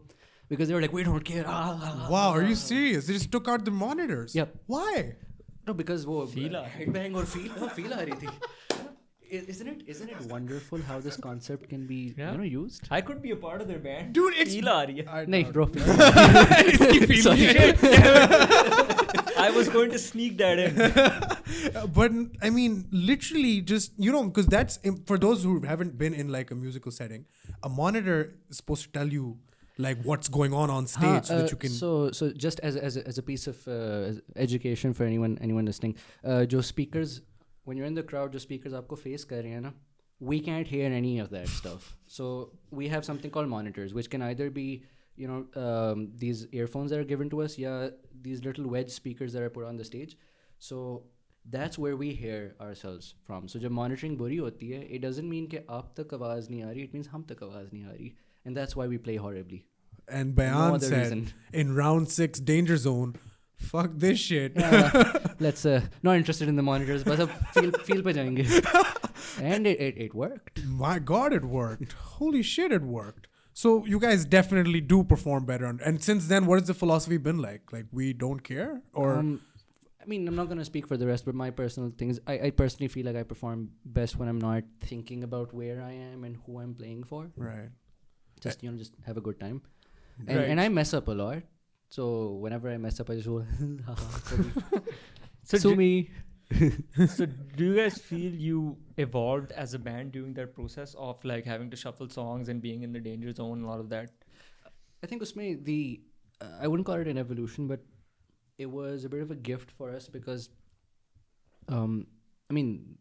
because they were like we don't care. Wow, are you serious? They just took out the monitors. Yep. Why? No, because वो Feel आ रही headbang और feel आ रही थी. Isn't it wonderful how this concept can be used? I could be a part of their band. Dude, it's Feel आ रही है. I नहीं doubt bro. Sorry. I was going to sneak that in. But I mean, literally, just because that's for those who haven't been in like a musical setting, a monitor is supposed to tell you like what's going on stage so that you can. So just as a piece of education for anyone listening, जो speakers, when you're in the crowd, जो speakers आपको face कर रहे हैं ना, we can't hear any of that stuff. So we have something called monitors, which can either be these earphones that are given to us, yeah, these little wedge speakers that are put on the stage. So that's where we hear ourselves from. So जब monitoring बुरी होती है, it doesn't mean कि आप तक आवाज़ नहीं आ रही, it means हम तक आवाज़ नहीं आ रही. And that's why we play horribly. And Bayaan other said reason. in round 6 Danger Zone, fuck this shit. Let's not interested in the monitors, but feel पे जाएंगे. And it worked. My God, it worked. Holy shit, it worked. So you guys definitely do perform better. And since then, what has the philosophy been like? Like, we don't care? Or I mean, I'm not going to speak for the rest, but my personal things, I personally feel like I perform best when I'm not thinking about where I am and who I'm playing for. right. Just, just have a good time. Right. And I mess up a lot. So whenever I mess up, I just go, So sue do- me. So do you guys feel you evolved as a band during that process of like having to shuffle songs and being in the danger zone and all of that? I think Usme, I wouldn't call it an evolution, but it was a bit of a gift for us because, I mean,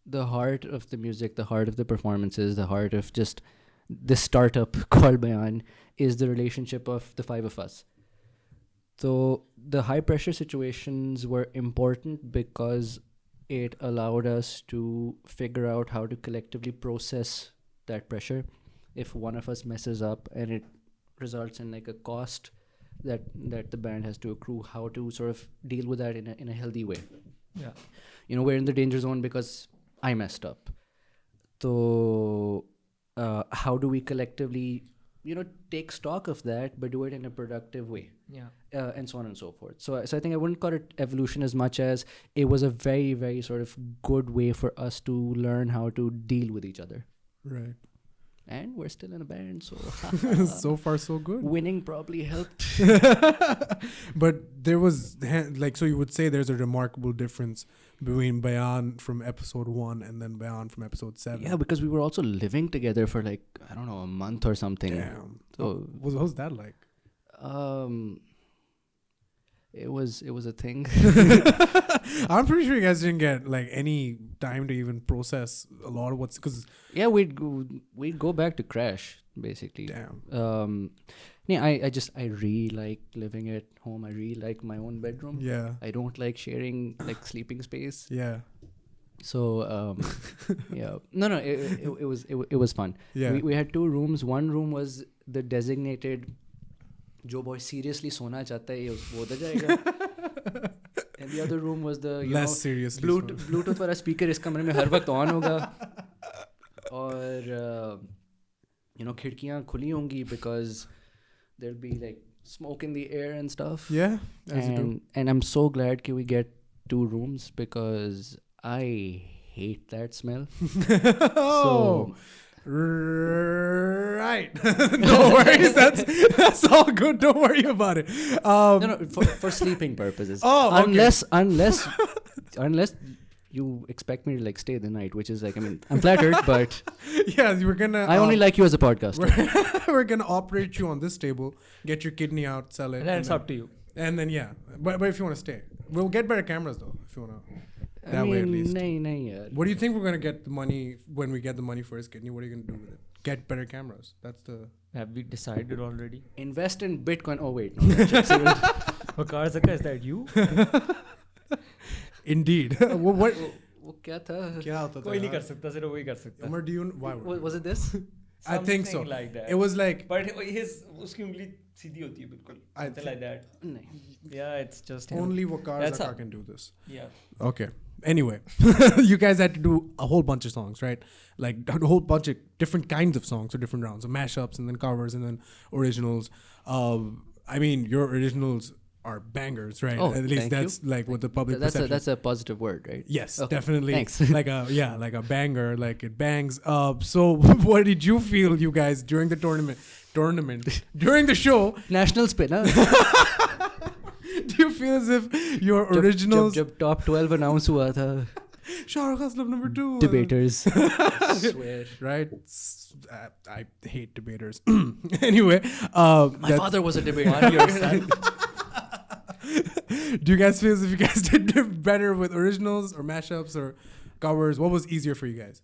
the heart of the music, the heart of the performances, the heart of just the startup called Bayaan is the relationship of the five of us. So the high pressure situations were important because it allowed us to figure out how to collectively process that pressure. If one of us messes up and it results in like a cost that the band has to accrue, how to sort of deal with that in a healthy way. Yeah. We're in the danger zone because I messed up. So how do we collectively take stock of that but do it in a productive way? Yeah. And so on and so forth. So I think I wouldn't call it evolution as much as it was a very, very sort of good way for us to learn how to deal with each other. Right. And we're still in a band, so So far, so good. winning probably helped. But there was, so you would say there's a remarkable difference between Bayaan from episode 1 and then Bayaan from episode 7. Yeah, because we were also living together for like, I don't know, a month or something. Damn. So What was that like? it was a thing. I'm pretty sure you guys didn't get like any time to even process a lot of what's, because Yeah, we'd go back to crash basically. damn. Yeah, I really like living at home. I really like my own bedroom. Yeah. I don't like sharing like sleeping space. Yeah. So yeah, no, it was fun. Yeah. We had 2 rooms. One room was the designated जो boy seriously सोना चाहता है वो उधर जाएगा. And the other room was the Less seriously. Bluetooth वाला speaker इस कमरे में हर वक्त on होगा. और खिड़कियाँ खुली होंगी because there'll be like smoke in the air and stuff. Yeah. As you do. And I'm so glad that we get 2 rooms because I hate that smell. Oh. Right. No worries. That's all good. Don't worry about it. No, for sleeping purposes. Oh, okay. Unless you expect me to like stay the night, which is like, I mean, I'm flattered, but Yeah, we're gonna. I only like you as a podcaster. We're gonna operate you on this table, get your kidney out, sell it, And then it's up to you. And then yeah, but if you want to stay, we'll get better cameras though. If you wanna, that I way at mean, least. nahi yaar. What do you think we're gonna get the money when we get the money for his kidney? What are you gonna do with it? Get better cameras. That's the. Have we decided already? Invest in Bitcoin. Oh wait, no. Wakarzaka, is that you? Indeed. What? वो क्या था? क्या होता था कोई नहीं यार? कर सकता, सिर्फ वही कर सकता. Umar, do you? Why? Was it this? I think so. Something like that. It was like. But उसकी उंगली सीधी होती है बिल्कुल. I Something like that. नहीं. Yeah, it's just him. Only That's Wakarzaka how- can do this. Yeah. Okay. Anyway, you guys had to do a whole bunch of songs, right? Like a whole bunch of different kinds of songs, or different rounds, of mashups, and then covers, and then originals. I mean, your originals are bangers, right? Oh, At least thank that's like what the public perception. That's a positive word, right? Yes, Okay, definitely. thanks. like a banger, like it bangs. So what did you feel, you guys, during the tournament during the show? National spin, huh? Do you feel as if your originals? जब top 12 announce हुआ था. Shahrukh Aslam number 2. Debaters. Swear. Right? I hate debaters. Anyway, My father was a debater. do you guys feel as if you guys did better with originals or mashups or covers? What was easier for you guys?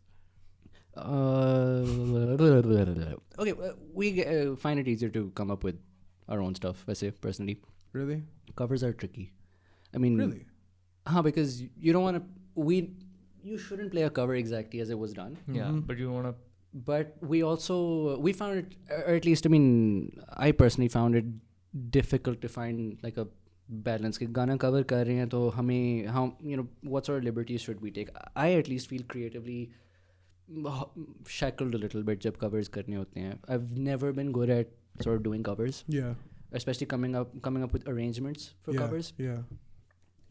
Okay, we find it easier to come up with our own stuff, I say, personally. Really? Covers are tricky. I mean, Really? Because you don't want to. You shouldn't play a cover exactly as it was done. Yeah, but you want to. But we found it, or at least, I mean, I personally found it difficult to find like a balance. कि गाना cover कर रहे हैं तो हमें how what sort of liberties should we take? I at least feel creatively shackled a little bit जब covers करने होते हैं. I've never been good at sort of doing covers, Yeah. especially coming up with arrangements for Yeah. covers. Yeah.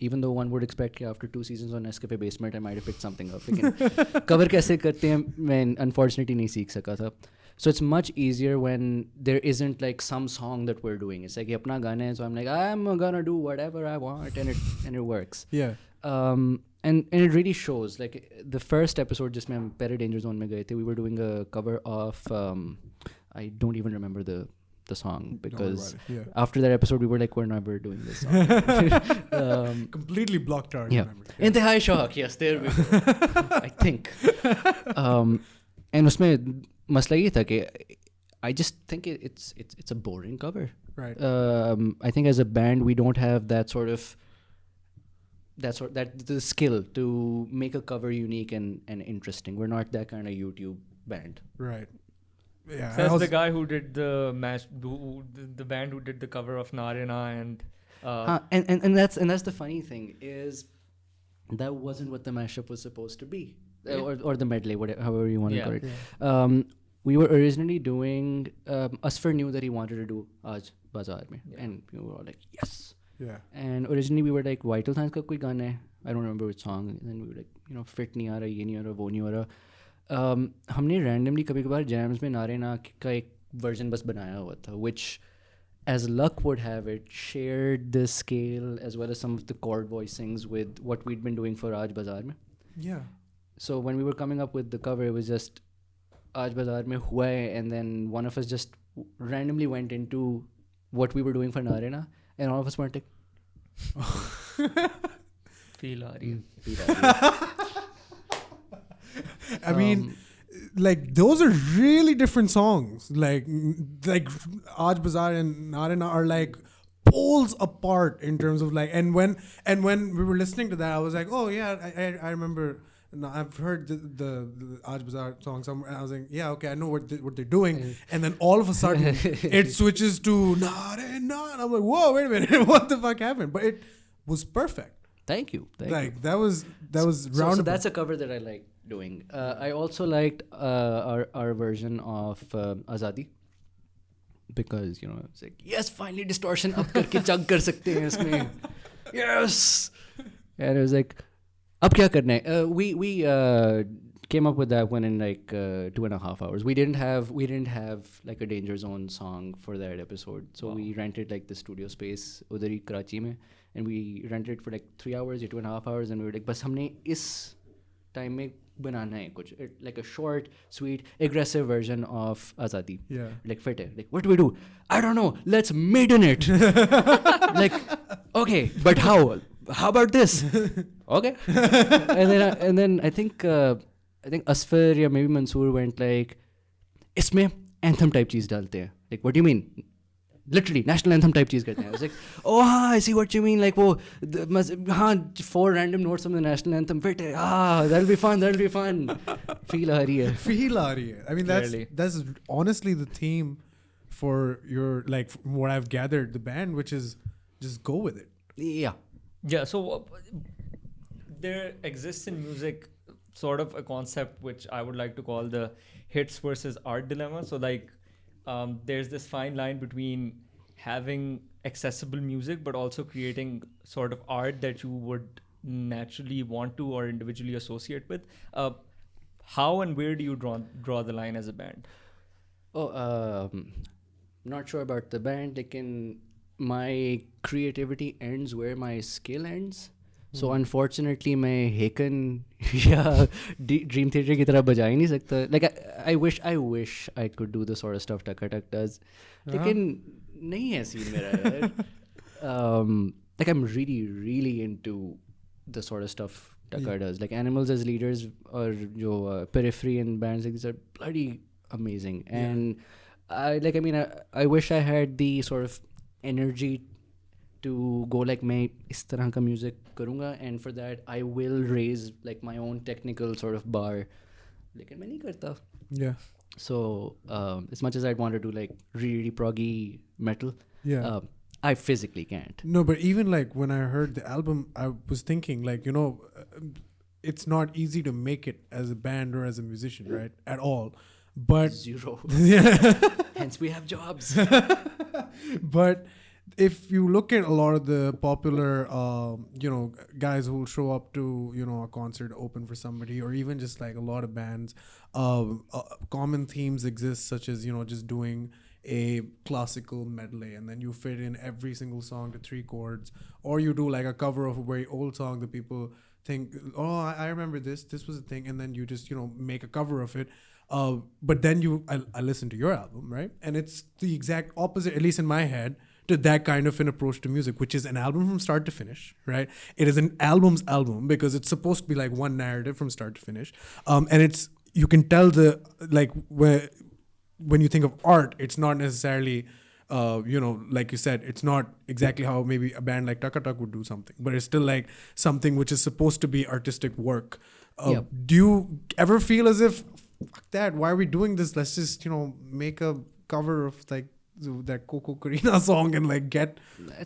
Even though one would expect after 2 seasons on Nescafe Basement I might have picked something up. लेकिन cover कैसे करते हैं मैं unfortunately नहीं सीख सका था. So it's much easier when there isn't like some song that we're doing. It's like ये अपना गाना है, so I'm like I'm gonna do whatever I want and it works. Yeah. And it really shows. Like the first episode जिसमें हम Pere Danger Zone में गए थे, we were doing a cover of I don't even remember the song because Yeah. after that episode we were like we're never doing this song. Completely blocked our Yeah. memory. इंतहाई शौक, yes, there we go. I think. And उसमें मसला ये था कि I just think it's a boring cover. Right. I think as a band we don't have that the skill to make a cover unique and interesting. We're not that kind of YouTube band. Right. Yeah. Says the guy who did the the band who did the cover of Narina and and that's the funny thing is that wasn't what the mashup was supposed to be, or the medley, whatever, however you want to call it. Yeah. We were originally doing Asfar knew that he wanted to do Aaj Bazaar mein, and we were all like yes. Yeah. And originally we were like Vital Signs का कोई गाना है, I don't remember which song, and then we were like fit नहीं आ रहा, ये नहीं आ रहा, वो नहीं आ रहा. हमने randomly कभी कभार jams में नारे ना का एक version बस बनाया हुआ था, which as luck would have it shared the scale as well as some of the chord voicings with what we'd been doing for Aaj Bazaar mein. Yeah. So when we were coming up with the cover, it was just Aaj Bazaar mein hua hai, and then one of us just randomly went into what we were doing for Narena, and all of us were like, feel aa rahi hai. feel aa I mean, like those are really different songs. Like Aaj Bazaar and Narina are like poles apart in terms of like. And when we were listening to that, I was like, oh yeah, I remember. No, I've heard the Aaj Bazaar song somewhere. And I was like, yeah, okay, I know what they're doing. And then all of a sudden, it switches to Narina, and I'm like, whoa, wait a minute, what the fuck happened? But it was perfect. Thank you. Like that was roundabout. So that's a cover that I like doing. I also liked our version of Azadi, because it's like yes, finally distortion up करके chug कर सकते हैं इसमें. Yes. And it was like अब क्या करना है? We came up with that one in like 2.5 hours. We didn't have like a Danger Zone song for that episode, so we rented like the studio space उधर ही कराची में, and we rented it for like 3 hours or 2.5 hours, and we were like बस हमने इस time में बनाना है कुछ, like a short, sweet, aggressive version of Azadi. Yeah. Like fit it. Like what do we do? I don't know. Let's maiden it. Like okay, but how? How about this? Okay. and then I think Asfar या maybe Mansoor went like इसमें anthem type चीज़ डालते हैं. Like what do you mean? Literally national anthem type चीज़ करते हैं. I was like, oh I see what you mean. Like वो हाँ 4 random notes from the national anthem fit है. That'll be fun. Feel आ रही है. Feel aa rahi hai. I mean, that's honestly the theme for your, like, from what I've gathered, the band, which is just go with it. Yeah. Yeah, so there exists in music sort of a concept which I would like to call the hits versus art dilemma. So like there's this fine line between having accessible music but also creating sort of art that you would naturally want to or individually associate with. How and where do you draw the line as a band? Not sure about the band. Lekin my creativity ends where my skill ends. So unfortunately मैं हेकन या dream theatre की तरह बजा ही नहीं सकता. Like I wish I could do the sort of stuff Taka Tak does. लेकिन नहीं है सीन मेरा यार. Like I'm really into the sort of stuff Taka does. Like Animals as leaders or जो Periphery and bands like these are bloody amazing. And I wish I had the sort of energy to go like मैं इस तरह का music करूँगा, and for that I will raise like my own technical sort of bar, लेकिन मैं नहीं करता. Yeah. So as much as I'd want to do like really proggy metal, I physically can't. No, but even like when I heard the album, I was thinking like, it's not easy to make it as a band or as a musician, right? At all. But Zero. yeah. Hence we have jobs. But if you look at a lot of the popular, guys who will show up to, a concert open for somebody, or even just like a lot of bands, common themes exist, such as, just doing a classical medley, and then you fit in every single song to 3 chords, or you do like a cover of a very old song that people think, oh, I remember this was a thing, and then you just, make a cover of it. But then I listen to your album, right? And it's the exact opposite, at least in my head, to that kind of an approach to music, which is an album from start to finish, right? It is an album's album because it's supposed to be like one narrative from start to finish. And you can tell when you think of art, it's not necessarily, like you said, it's not exactly how maybe a band like Taka Tak would do something, but it's still like something which is supposed to be artistic work. Yep. Do you ever feel as if, fuck that, why are we doing this? Let's just, make a cover of like that Coco Karina song and like get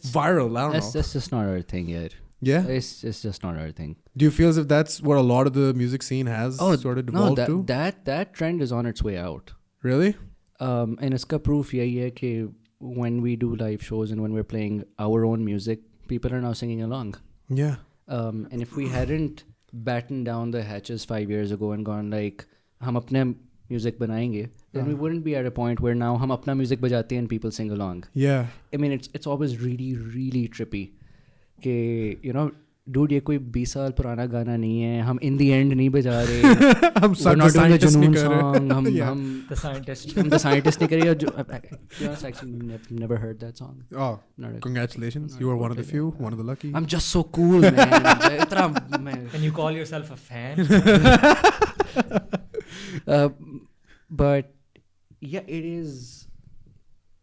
viral. I don't know. That's just not our thing yet. Yeah? It's just not our thing. Do you feel as if that's what a lot of the music scene has sort of devolved to? That trend is on its way out. Really? And iska proof yahi hai ki when we do live shows and when we're playing our own music, people are now singing along. Yeah. And if we hadn't battened down the hatches 5 years ago and gone like, hum apne music banayenge, then we wouldn't be at a point where now hum apna music bajate and people sing along. Yeah. I mean, it's always really, really trippy. Ke, dude, ये कोई 20 साल पुराना गाना नहीं है. हम in the end नहीं बजा रहे. We're not doing a जुनून song. हम The scientist. हम the scientist नहीं करें. To be honest, actually, never heard that song. Oh, congratulations. You are one of the few, one of the lucky. I'm just so cool, man. And you call yourself a fan? But yeah, it is.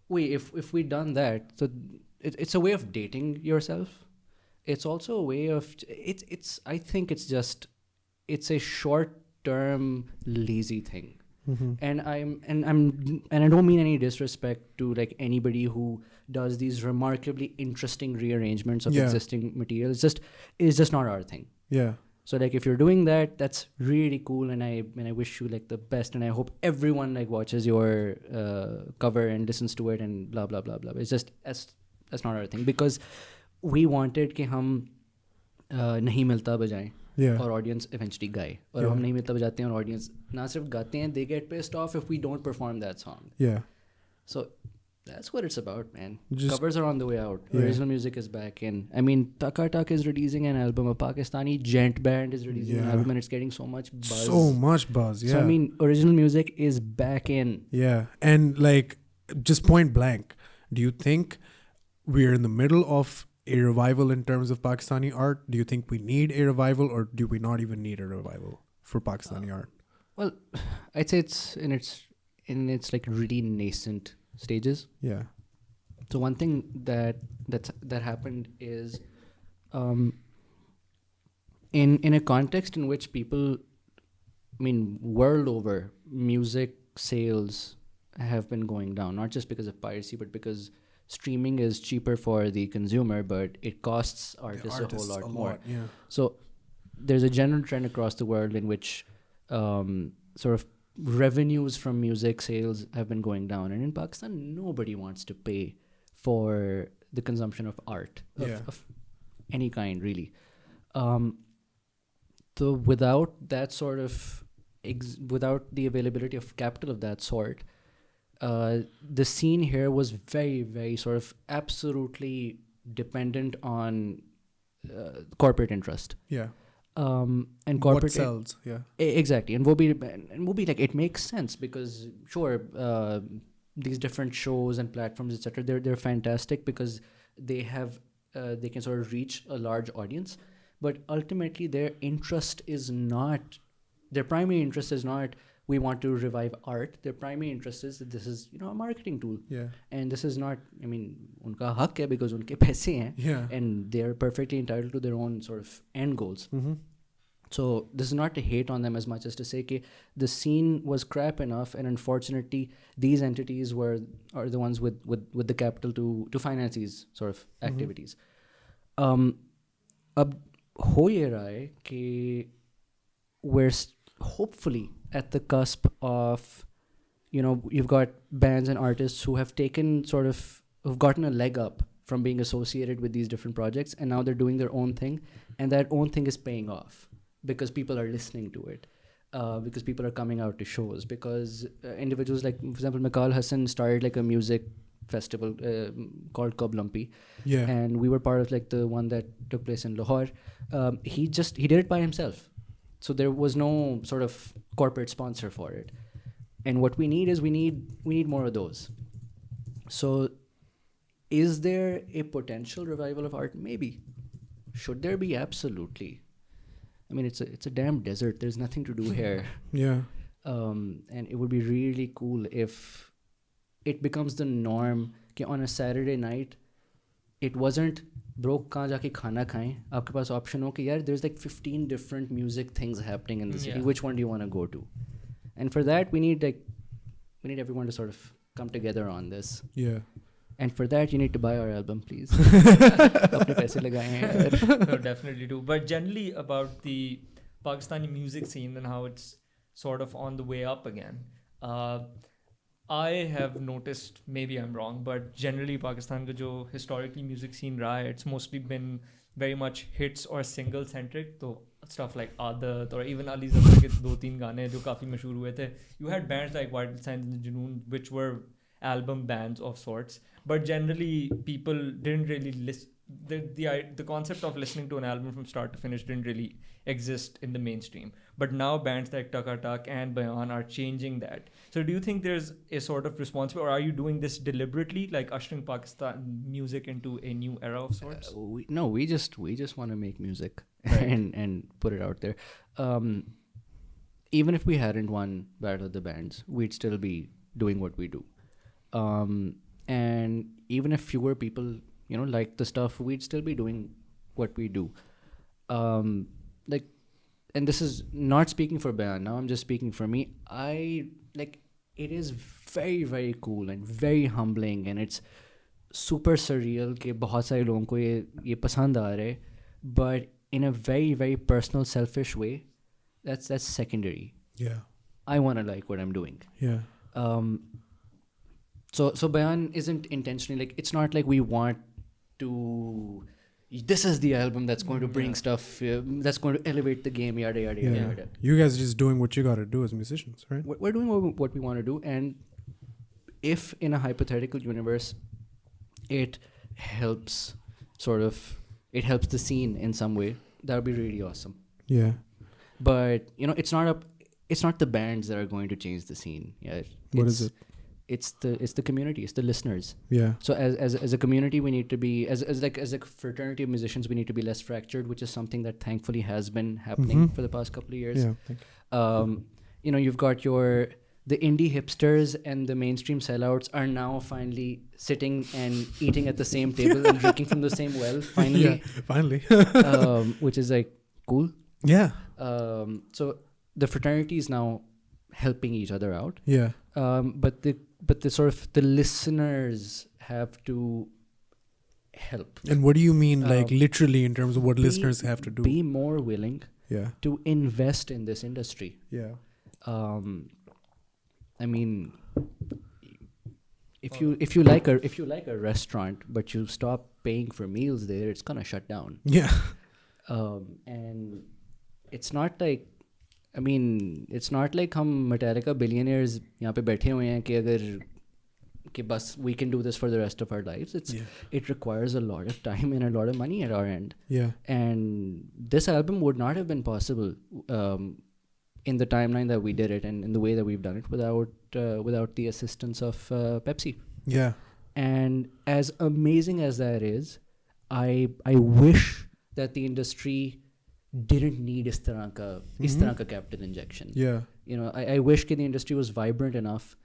Wait, if we done that, so it's a way of dating yourself. It's also a way of it's. I think it's a short-term lazy thing. Mm-hmm. And I don't mean any disrespect to like anybody who does these remarkably interesting rearrangements of existing material. It's just not our thing. Yeah. So like if you're doing that, that's really cool, and I wish you like the best, and I hope everyone like watches your cover and listens to it and blah blah blah blah. It's just that's not our thing, because we wanted कि हम नहीं मिलता बजाएं और audience eventually गाए, और हम नहीं मिलता बजाते हैं और audience ना सिर्फ गाते हैं, they get pissed off if we don't perform that song. Yeah. So that's what it's about, man. Covers are on the way out. Original music is back in. I mean, Taka Tak is releasing an album. A Pakistani gent band is releasing an album, and it's getting so much buzz. So much buzz, yeah. So I mean, original music is back in. Yeah, and like, just point blank, do you think we're in the middle of a revival in terms of Pakistani art? Do you think we need a revival, or do we not even need a revival for Pakistani art? Well, I'd say it's in its like really nascent stages. Yeah. So one thing that happened is, in a context in which people, I mean, world over, music sales have been going down, not just because of piracy, but because streaming is cheaper for the consumer, but it costs artists a whole lot more. Yeah. So there's a general trend across the world in which sort of revenues from music sales have been going down, and in Pakistan nobody wants to pay for the consumption of art of any kind, really. So without that sort of without the availability of capital of that sort, the scene here was very, very sort of absolutely dependent on corporate interest. Yeah. And corporate what sells, exactly, and we'll be like, it makes sense because sure, these different shows and platforms, etc., they're fantastic because they have they can sort of reach a large audience, but ultimately their primary interest is not we want to revive art. Their primary interest is that this is a marketing tool. Yeah. And this is not, I mean, unka hak hai because unke paise hain. Yeah. And they're perfectly entitled to their own sort of end goals. Mm-hmm. So this is not to hate on them as much as to say that the scene was crap enough, and unfortunately these entities are the ones with the capital to finance these sort of activities. Ab ho ye raha hai कि we're hopefully at the cusp of, you've got bands and artists who have who've gotten a leg up from being associated with these different projects, and now they're doing their own thing, and that own thing is paying off because people are listening to it, because people are coming out to shows, because individuals like, for example, Mikal Hassan started like a music festival called Kub Lumpy, and we were part of like the one that took place in Lahore. He did it by himself, so there was no sort of corporate sponsor for it. And what we need is we need more of those. So is there a potential revival of art? Maybe. Should there be? Absolutely. I mean, it's a damn desert. There's nothing to do here. Yeah. And it would be really cool if it becomes the norm कि on a Saturday night, it wasn't bro kahan jaake khana khaएं, आपके पास option हो कि यार there's like 15 different music things happening in the city. Which one do you want to go to? And for that, we need everyone to sort of come together on this. Yeah. And for that, you need to buy our album, please. अपने पैसे लगाएं यार. No, definitely do. But generally about the Pakistani music scene and how it's sort of on the way up again. I have noticed, maybe I'm wrong, but generally Pakistan ka jo historically music scene raha hai, it's mostly been very much hits or single centric. So stuff like Aadat or even Ali Zafar ke 2-3 gaane jo kafi mashhoor hue the. You had bands like Vital Signs and Junoon, which were album bands of sorts, but generally people didn't really listen. The concept of listening to an album from start to finish didn't really exist in the mainstream. But now bands like Taka Tak and Bayaan are changing that. So do you think there's a sort of responsibility, or are you doing this deliberately, like ushering Pakistan music into a new era of sorts? We just want to make music and put it out there. Even if we hadn't won Battle of the Bands, we'd still be doing what we do. And even if fewer people like the stuff, we'd still be doing what we do. And this is not speaking for Bayaan now, I'm just speaking for me. It is very, very cool and very humbling, and it's super surreal कि बहुत सारे लोगों को ये पसंद आ रहे, but in a very, very personal, selfish way, that's secondary. Yeah. I want to like what I'm doing. Yeah. So Bayaan isn't intentionally, like, it's not like we want to, this is the album that's going to bring stuff, that's going to elevate the game, yada, yada, yada, yada. You guys are just doing what you got to do as musicians, right? We're doing what we want to do, and if in a hypothetical universe, it helps the scene in some way, that would be really awesome. Yeah. But, it's not the bands that are going to change the scene. Yeah. What is it? It's the community, it's the listeners. Yeah. So as a community, we need to be, as a fraternity of musicians, we need to be less fractured, which is something that thankfully has been happening for the past couple of years. Yeah. Thank you. You've got the indie hipsters and the mainstream sellouts are now finally sitting and eating at the same table and drinking from the same well. Finally. Yeah, finally. Which is like cool. Yeah. So the fraternity is now helping each other out. Yeah. But the sort of the listeners have to help. And what do you mean, like literally, in terms of what listeners have to do? Be more willing. Yeah. To invest in this industry. Yeah. I mean, if you like a restaurant but you stop paying for meals there, it's gonna shut down. Yeah. And it's not like, I mean, it's not like हम Metallica billionaires यहाँ पे बैठे हुए हैं कि बस we can do this for the rest of our lives. It requires a lot of time and a lot of money at our end. Yeah. And this album would not have been possible in the timeline that we did it and in the way that we've done it without the assistance of Pepsi. Yeah. And as amazing as that is, I wish that the industry didn't need is tarah ka capital injection. Yeah. I wish that the industry was vibrant enough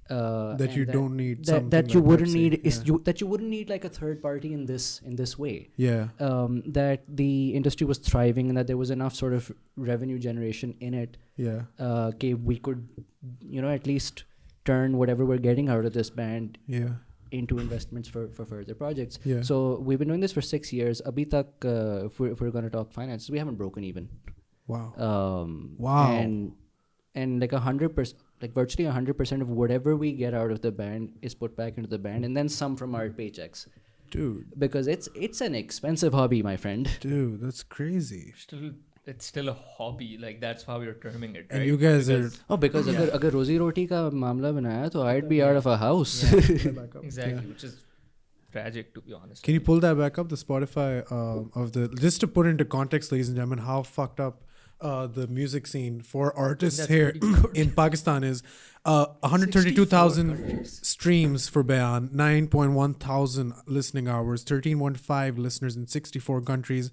that you don't need that you like wouldn't Pepsi. that you wouldn't need like a third party in this way. Yeah. That the industry was thriving and that there was enough sort of revenue generation in it. Yeah. Okay, we could at least turn whatever we're getting out of this band into investments for further projects. Yeah. So we've been doing this for 6 years. Abhi tak, if we're going to talk finances, we haven't broken even. Wow. Wow. And like 100%, like virtually 100% of whatever we get out of the band is put back into the band, and then some from our paychecks. Dude. Because it's an expensive hobby, my friend. Dude, that's crazy. It's still a hobby. Like that's how you're terming it, right? And you guys are... Because अगर रोजी रोटी का मामला बनाया तो I'd be out of a house. Exactly, which is tragic, to be honest. Can you pull that back up, the Spotify of the... Just to put into context, ladies and gentlemen, how fucked up the music scene for artists here in Pakistan is 132,000 streams for Bayaan, 9.1 thousand listening hours, 13.5 listeners in 64 countries.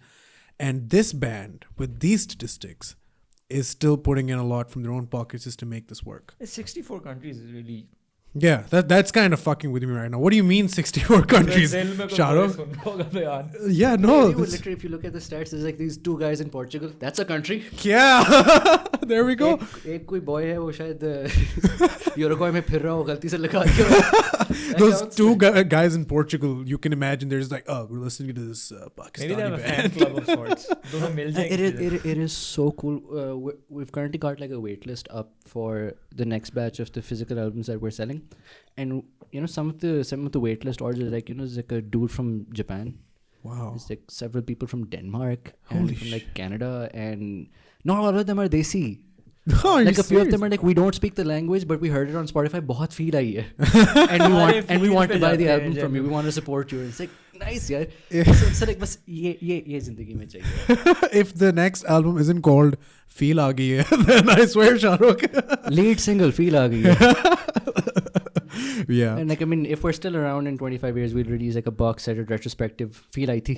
And this band, with these statistics, is still putting in a lot from their own pockets just to make this work. 64 countries is really... Yeah, that's kind of fucking with me right now. What do you mean 64 countries, Shahrukh? Yeah, no. Literally, if you look at the stats, there's like these two guys in Portugal. That's a country. Yeah. There we go. एक कोई boy है वो शायद यूरोगवाई में फिर रहा हो गलती से लिखा दिया. Those two guys in Portugal, you can imagine there's like, oh, we're listening to this Pakistani Maybe they have a band. fan club of sorts. It is so cool. We've currently got like a wait list up for the next batch of the physical albums that we're selling, and you know some of the wait list orders are like, you know, there's like a dude from Japan. Wow. There's like several people from Denmark Holy and from like Canada, and not all of them are desi. No, Like a few of them are like, we don't speak the language, but we heard it on Spotify. बहुत feel आई है, and we want to buy the album from you. We want to support you. And it's like nice, यार. So like बस ये जिंदगी में चाहिए. If the next album isn't called Feel Aa Gayi Hai, then I swear, Shahrukh. Lead single Feel aa gayi hai. Yeah. And like, I mean, if we're still around in 25 years, we'll release like a box set of retrospective Feel आई थी.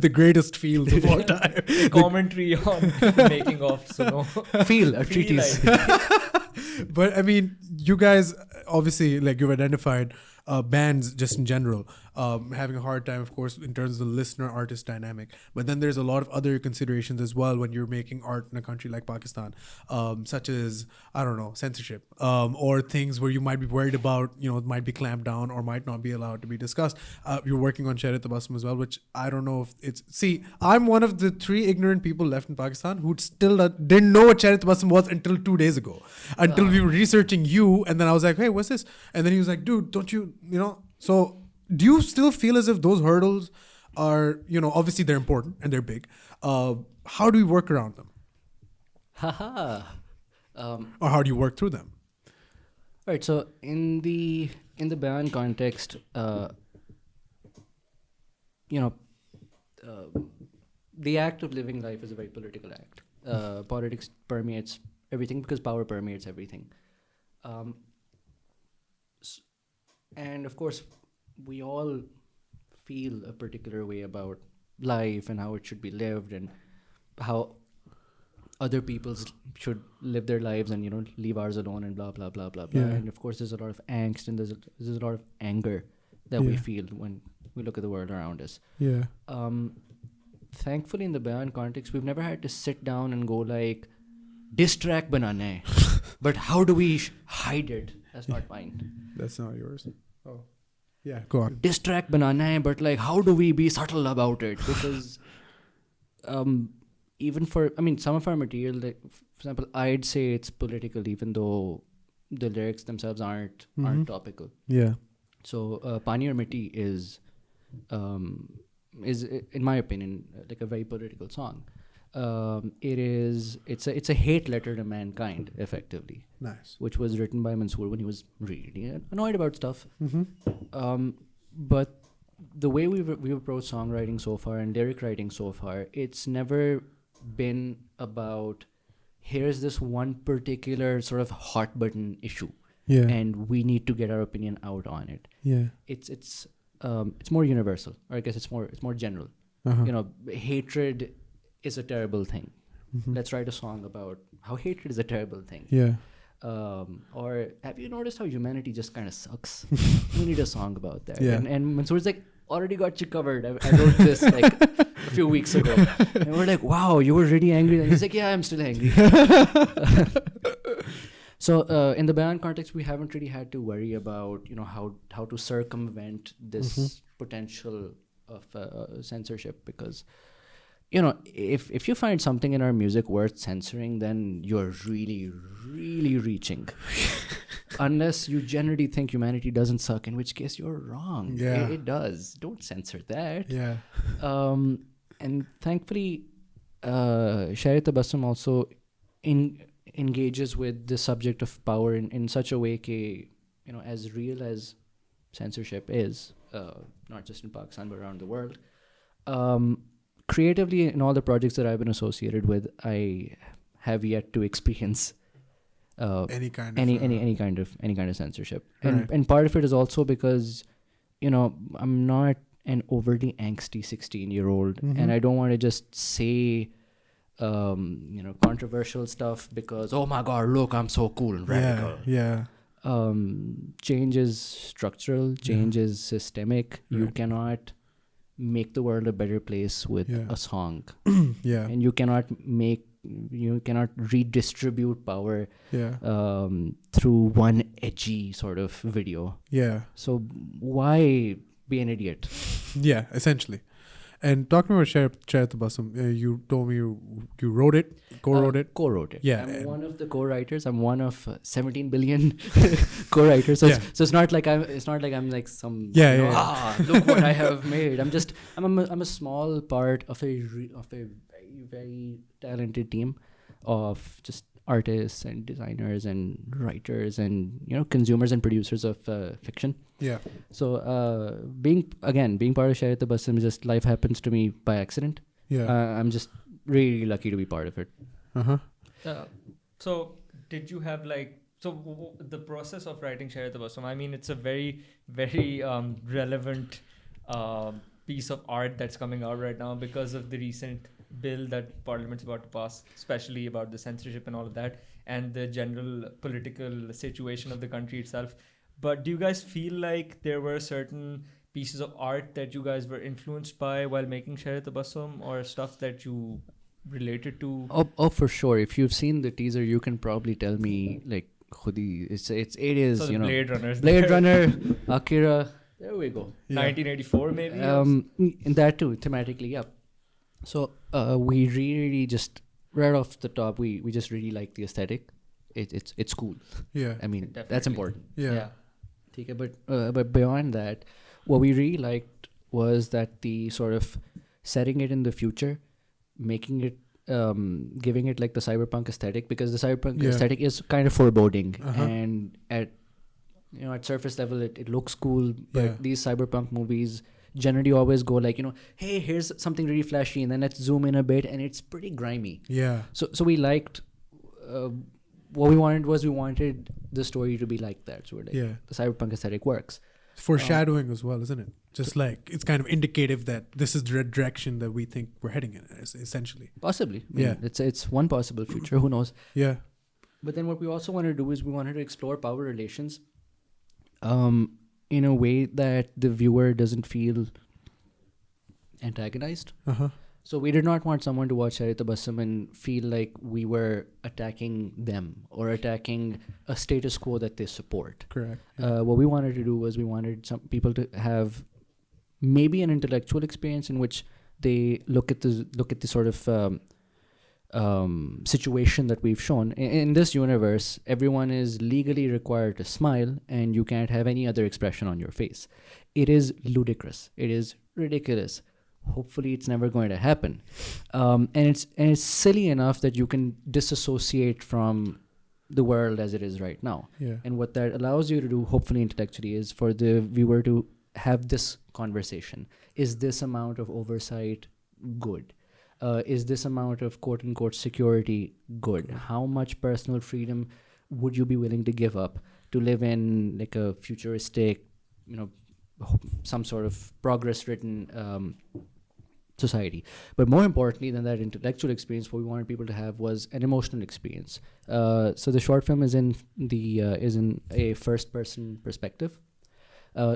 The greatest feels of all time. Commentary on making of Suno. Feel a treatise. But I mean, you guys obviously, like, you've identified bands just in general having a hard time, of course, in terms of the listener-artist dynamic. But then there's a lot of other considerations as well when you're making art in a country like Pakistan, such as, I don't know, censorship, or things where you might be worried about, you know, it might be clamped down or might not be allowed to be discussed. You're working on Shehr-e-Tabassum as well, which I don't know if it's... See, I'm one of the 3 ignorant people left in Pakistan who still didn't know what Shehr-e-Tabassum was until 2 days ago. Until we were researching you, and then I was like, hey, what's this? And then he was like, dude, don't you know... So do you still feel as if those hurdles are, you know, obviously they're important and they're big. How do we work around them? Or how do you work through them? Right. So in the Bayaan context, the act of living life is a very political act. Politics permeates everything because power permeates everything. And of course, we all feel a particular way about life and how it should be lived and how other people should live their lives and, you know, leave ours alone and blah, blah, blah, blah, blah. Yeah. And of course, there's a lot of angst and there's a lot of anger that we feel when we look at the world around us. Yeah. Thankfully, in the Bayaan context, we've never had to sit down and go like, diss track banana hai, but how do we hide it? That's not mine. That's not yours. Oh. Yeah, go on. Diss track banana hai, but like, how do we be subtle about it? Because even for, I mean, some of our material, like, for example, I'd say it's political, even though the lyrics themselves aren't topical. Yeah. So Pani Aur Mitti is, in my opinion, like a very political song. It's a hate letter to mankind, effectively. Nice. Which was written by Mansoor when he was really annoyed about stuff. But the way we've approached songwriting so far and lyric writing so far, it's never been about here's this one particular sort of hot button issue, and we need to get our opinion out on it. Yeah. It's more universal, or I guess it's more general. You know, hatred is a terrible thing. Let's write a song about how hatred is a terrible thing. Yeah. Or have you noticed how humanity just kind of sucks? We need a song about that. Yeah. And Mansoor's like, already got you covered. I wrote this like a few weeks ago. And we're like, wow, you were really angry. And he's like, yeah, I'm still angry. So in the Bayaan context, we haven't really had to worry about, you know, how to circumvent this potential of censorship, because if you find something in our music worth censoring, then you're really, really reaching. Unless you generally think humanity doesn't suck, in which case you're wrong. Yeah. It does. Don't censor that. Yeah. And thankfully, Shehr-e-Tabassum also engages with the subject of power in such a way that, as real as censorship is, not just in Pakistan but around the world, creatively in all the projects that I've been associated with, I have yet to experience Any kind of censorship. Right. And part of it is also because, I'm not an overly angsty 16-year-old, and I don't want to just say controversial stuff because, oh my god, look, I'm so cool and radical. Yeah. Change is structural, change is systemic. You cannot make the world a better place with a song. Yeah. And you cannot redistribute power through one edgy sort of video. Yeah. So why be an idiot? Yeah, essentially. And talking about Shehr-e-Tabassum, you told me you wrote it, co-wrote it. Co-wrote it. Yeah. I'm one of the co-writers. I'm one of 17 billion co-writers. So, so it's not like I'm like some look what I have made. I'm a small part of a very, very talented team of just artists and designers and writers and consumers and producers of fiction. Yeah. So being part of Shehr-e-Tabassum is just life happens to me by accident. Yeah. I'm just really lucky to be part of it. So did you have the process of writing Shehr-e-Tabassum? I mean, it's a very, very relevant piece of art that's coming out right now because of the recent bill that Parliament's about to pass, especially about the censorship and all of that, and the general political situation of the country itself. But do you guys feel like there were certain pieces of art that you guys were influenced by while making Shehr-e-Tabassum, or stuff that you related to? Oh, for sure. If you've seen the teaser, you can probably tell me like khudi. It is So the Blade Runner, Akira. There we go. 1984 maybe. In that too, thematically, yeah. So we really just right off the top, we just really like the aesthetic. It's cool. Yeah. I mean, Definitely. that's important. Yeah. Okay, but beyond that, what we really liked was that the sort of setting it in the future, making it, giving it like the cyberpunk aesthetic, because the cyberpunk aesthetic is kind of foreboding, and at surface level it looks cool, but these cyberpunk movies generally always go like, hey, here's something really flashy, and then let's zoom in a bit, and it's pretty grimy. Yeah. So we liked. What we wanted the story to be like that. So we're like, the cyberpunk aesthetic works. Foreshadowing as well, isn't it? Just like it's kind of indicative that this is the direction that we think we're heading in, essentially. Possibly. I mean, it's one possible future. Who knows? Yeah. But then what we also wanted to do is we wanted to explore power relations in a way that the viewer doesn't feel antagonized. So we did not want someone to watch Shehr-e-Tabassum and feel like we were attacking them or attacking a status quo that they support. Correct. What we wanted to do was we wanted some people to have maybe an intellectual experience in which they look at the sort of situation that we've shown. In this universe, everyone is legally required to smile, and you can't have any other expression on your face. It is ludicrous. It is ridiculous. Hopefully it's never going to happen, and it's silly enough that you can disassociate from the world as it is right now. And what that allows you to do, hopefully intellectually, is for the viewer to have this conversation. Is this amount of oversight good? Is this amount of quote unquote security good? How much personal freedom would you be willing to give up to live in like a futuristic, some sort of progress written society? But more importantly than that intellectual experience, what we wanted people to have was an emotional experience. So the short film is in a first person perspective.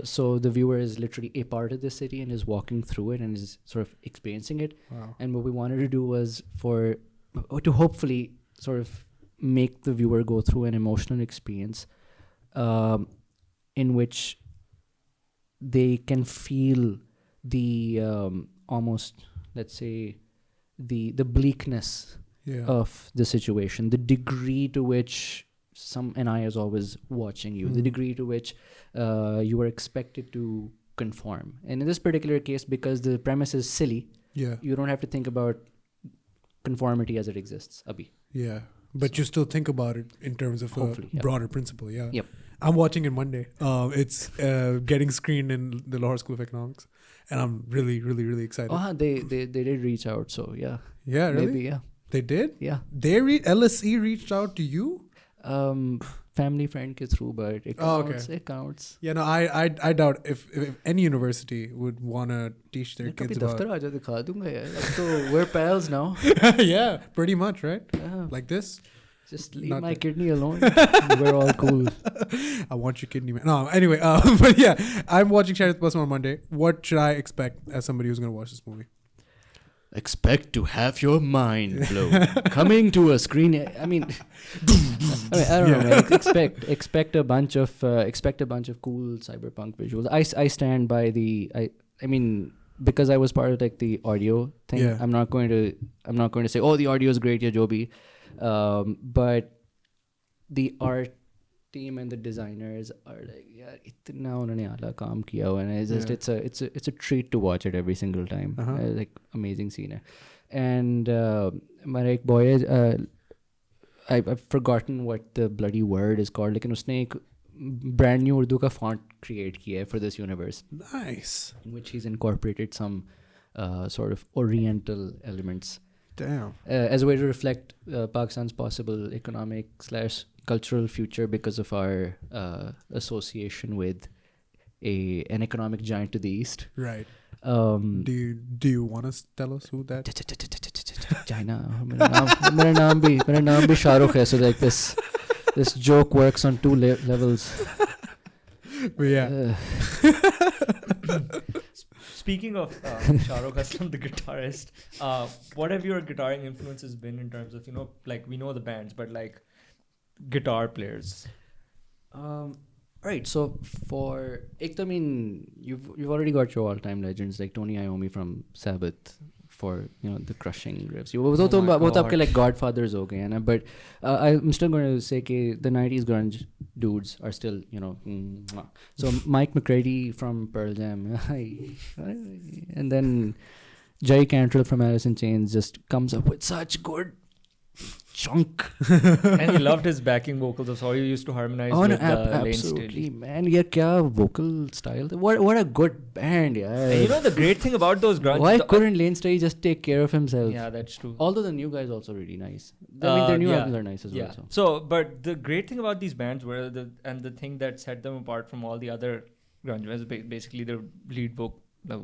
So the viewer is literally a part of the city and is walking through it and is sort of experiencing it. Wow. And what we wanted to do was to hopefully sort of make the viewer go through an emotional experience in which they can feel the almost, let's say, the bleakness of the situation, the degree to which an eye is always watching you, the degree to which you are expected to conform. And in this particular case, because the premise is silly, you don't have to think about conformity as it exists, abhi. Yeah, but you still think about it in terms of Hopefully, a broader principle. Yeah. Yep. I'm watching it Monday. It's getting screened in the Lahore School of Economics, and I'm really, really, really excited. They did reach out, so yeah. Yeah, really? Maybe, yeah. They did? Yeah. LSE reached out to you? Family friend ke through, but it counts. It counts. Yeah, no, I doubt if any university would want to teach their kids about... Daftar aaja dikha dunga yaar. So we're pals now. Yeah, pretty much, right? Yeah. Like this? Just leave Not my that. kidney alone. We're all cool. I want your kidney, man. No, anyway, but yeah, I'm watching Shehr-e-Tabassum on Monday. What should I expect as somebody who's going to watch this movie? Expect to have your mind blown. Coming to a screen. I mean, I don't know, man. Expect a bunch of cool cyberpunk visuals. I stand by I mean, because I was part of like the audio thing. Yeah. I'm not going to say, oh, the audio is great, yeah, Joby. But the art team and the designers are like, yeah, itna unhone aala kaam kiya hua, and it's just it's a treat to watch it every single time. Like amazing scene hai. And my like boy I've forgotten what the bloody word is called. Like usne ek brand new Urdu ka font create kiya hai for this universe. Nice. In which he's incorporated some sort of oriental elements. Damn. As a way to reflect Pakistan's possible economic/cultural future because of our association with an economic giant to the east. Right. Do you want to tell us who that? China. मेरा नाम भी Shahrukh है, so like this joke works on two levels. But yeah. Speaking of Shahrukh Aslam, the guitarist, what have your guitaring influences been in terms of, like we know the bands, but like guitar players? Right, so I mean, you've already got your all-time legends like Tony Iommi from Sabbath for the crushing riffs. वो तो आपके like godfathers हो गए हैं ना, but I'm still going to say कि the 90s grunge dudes are still so Mike McCready from Pearl Jam, and then Jerry Cantrell from Alice in Chains just comes up with such good chunk. And he loved his backing vocals. I saw you used to harmonize with Lane absolutely, Staley. man. Yeah, kya vocal style. What a good band, yeah. And the great thing about those grunge... Why couldn't Lane Staley just take care of himself? Yeah, that's true. Although the new guy is also really nice. I mean, their new albums are nice as well. So, but the great thing about these bands were the thing that set them apart from all the other grunge was basically their lead vocal.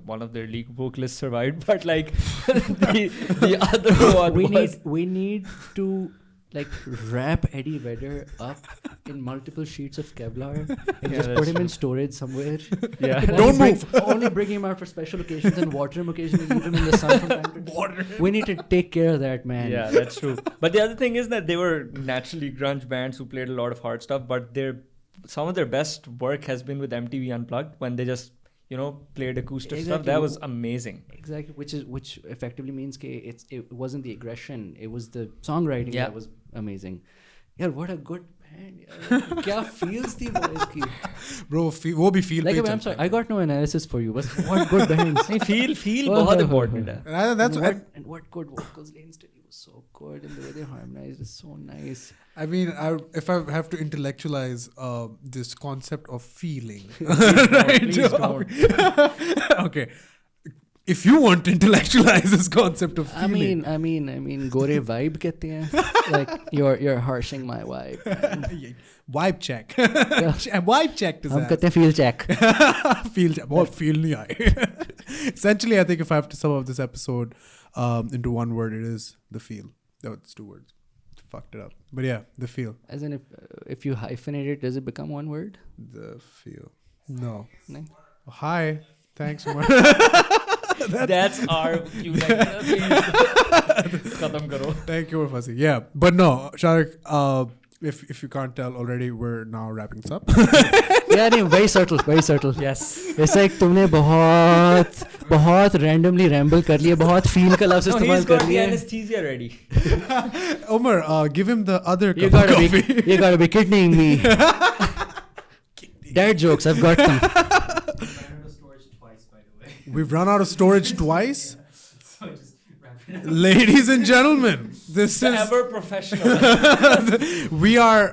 One of their lead vocalists survived, but like the other one we need to like wrap Eddie Vedder up in multiple sheets of Kevlar and just put him in storage somewhere. Yeah, don't move. Only bring him out for special occasions and water him occasionally. Leave him in the sun from time to time. We need to take care of that, man. Yeah, that's true. But the other thing is that they were naturally grunge bands who played a lot of hard stuff, but some of their best work has been with MTV Unplugged when they just played acoustic stuff. That was amazing. Exactly, which effectively means it wasn't the aggression, it was the songwriting that was amazing. Yeah, what a good band. Kya feels the voice ki. Bro, wo bhi feel. Like, I'm sorry, I got no analysis for you. But what good bands? feel बहुत important है. That's and what good vocals. Lane Staley was so good, and the way they harmonized is so nice. I mean, if I have to intellectualize this concept of feeling, Please don't. Okay. If you want to intellectualize this concept of feeling, I mean, gore vibe कहते हैं. Like you're harshing my vibe. vibe check. Vibe check. हम कहते हैं feel check. Feel check. बहुत feel नहीं आए. Essentially, I think if I have to sum up this episode into one word, it is the feel. No, it's two words. Fucked it up. But yeah, the feel. As in, if you hyphenate it, does it become one word? The feel. No. No. Hi. Thanks so much. That's our cue. Khatam karo. Thank you, Fuzzy. Yeah, but no, Shahrukh. If you can't tell already, we're now wrapping this up. Yeah, very subtle. Yes. It's like तुमने बहुत बहुत randomly ramble कर लिया, बहुत feel का लफ्ज़ No, इस्तेमाल he's कर got the लिया. anesthesia ready. Omar, give him the other You cup of gotta coffee. be, you gotta be kidding me. Dad jokes, I've got them. We've run out of storage twice. So just wrap it up. Ladies and gentlemen, this The is ever professional. we are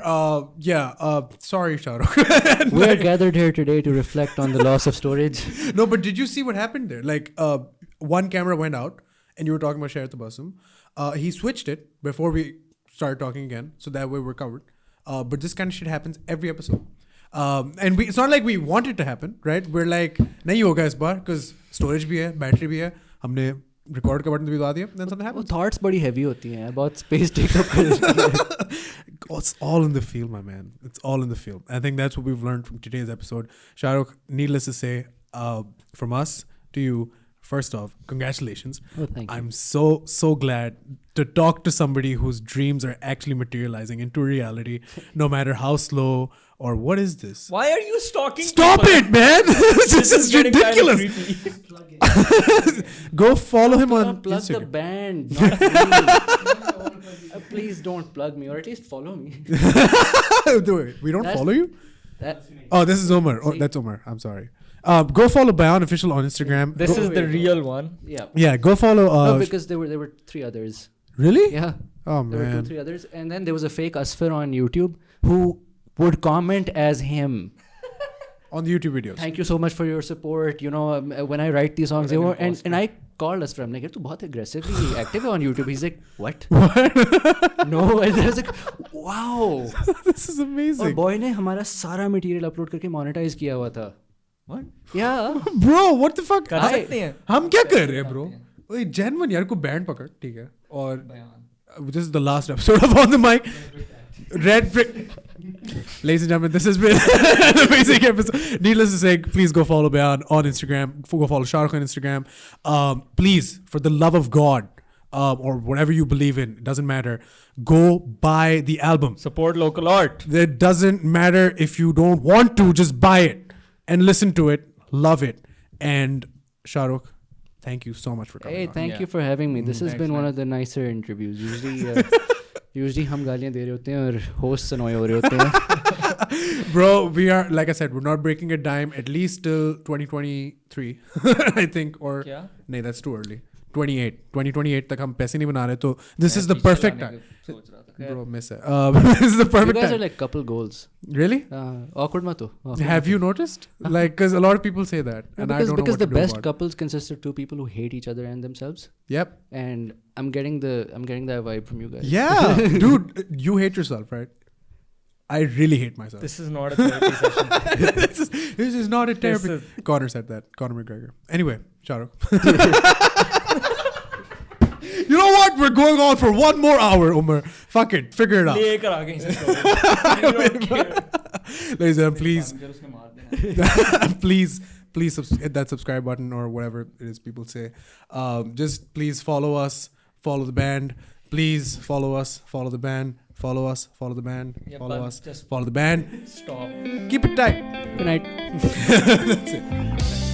sorry, Shahrukh. We are gathered here today to reflect on the loss of storage. No, but did you see what happened there? Like one camera went out and you were talking about Shehr-e-Tabassum. He switched it before we started talking again, so that way we're covered. But this kind of shit happens every episode. And it's not like we want it to happen, right? We're like, nahi hoga is bar, because storage bhi hai, battery bhi hai. Humne record ka button bhi daba diya, then something वो happens. thoughts बड़ी heavy होती हैं, बहुत space take up करती हैं. It's all in the field, my man. It's all in the field. I think that's what we've learned from today's episode. Shahrukh, needless to say, from us to you, first off, congratulations. Oh, thank you. I'm so glad to talk to somebody whose dreams are actually materializing into reality, no matter how slow or what is this? Why are you stalking Stop people? it, man! This is getting kind of ridiculous. creepy. Plug it. Go follow him on Plug the Instagram. band, not me. Please don't plug me, or at least follow me. Do it. We don't That's- follow you? That, Oh, this is Omar. Oh, See. that's Omar. I'm sorry. Go follow Bayaan official on Instagram. This Go- is the real one. yeah. yeah. Go follow. No, because there were three others. Really? Yeah. Oh There were man. 2-3 others, and then there was a fake Asfar on YouTube who would comment as him. On the YouTube videos. Thank you so much for your support. You know, when I write these songs, What an they were, and imposter. I called Asfar. I'm like, "You're too बहुत aggressively active on YouTube." He's like, "What? What? No." And I was like, "Wow." This is और amazing. Boy ने हमारा सारा material upload करके monetise किया हुआ था. What? Yeah. Bro, what the fuck? कर सकते हैं. हम क्या कर रहे हैं bro? ओए genuine यार को बैंड पकड़ ठीक है और this is the last episode of On the Mic. Red brick. Ladies and gentlemen, this has been an amazing episode. Needless to say, please go follow Bayaan on Instagram. Go follow Shahrukh on Instagram. Please, for the love of God, or whatever you believe in, it doesn't matter. Go buy the album. Support local art. It doesn't matter if you don't want to, just buy it and listen to it, love it. And Shahrukh, thank you so much for coming Hey, on. thank Yeah. you for having me. This has Thanks, been one man. of the nicer interviews. Usually हम गालियाँ दे रहे होते हैं और hosts annoy हो रहे होते हैं. Bro, we are, like I said, we're not breaking a dime at least till 2023, I think, or क्या? no, that's too early. 2028 तक हम पैसे नहीं बना रहे तो this is the मैं perfect चलाने time. का सोच रहा था. Bro, miss it. This is the You perfect guys are time. like couple goals. Really? Awkward मत हो. Awkward Have मत you noticed? Like, because a lot of people say that, हो. and I Because, don't know because what the to do best about it. couples consist of two people who hate each other and themselves. Yep. And I'm getting that vibe from you guys. Yeah, dude, you hate yourself, right? I really hate myself. This is not a therapy session. This is not a therapy. is- Connor said that. Conor McGregor. Anyway, Shahrukh. You know what? We're going on for one more hour, Umar. Fuck it. Figure it out. लेकर आ गए इसे story. You don't care. Ladies and gentlemen, please, जब उसने मार देना. please hit that subscribe button or whatever it is people say. Just please follow us. Follow the band. Please follow us. Follow the band. Follow us. Follow the band. Yeah, Follow but us. just- Follow the band. Stop. Keep it tight. Good night. That's it.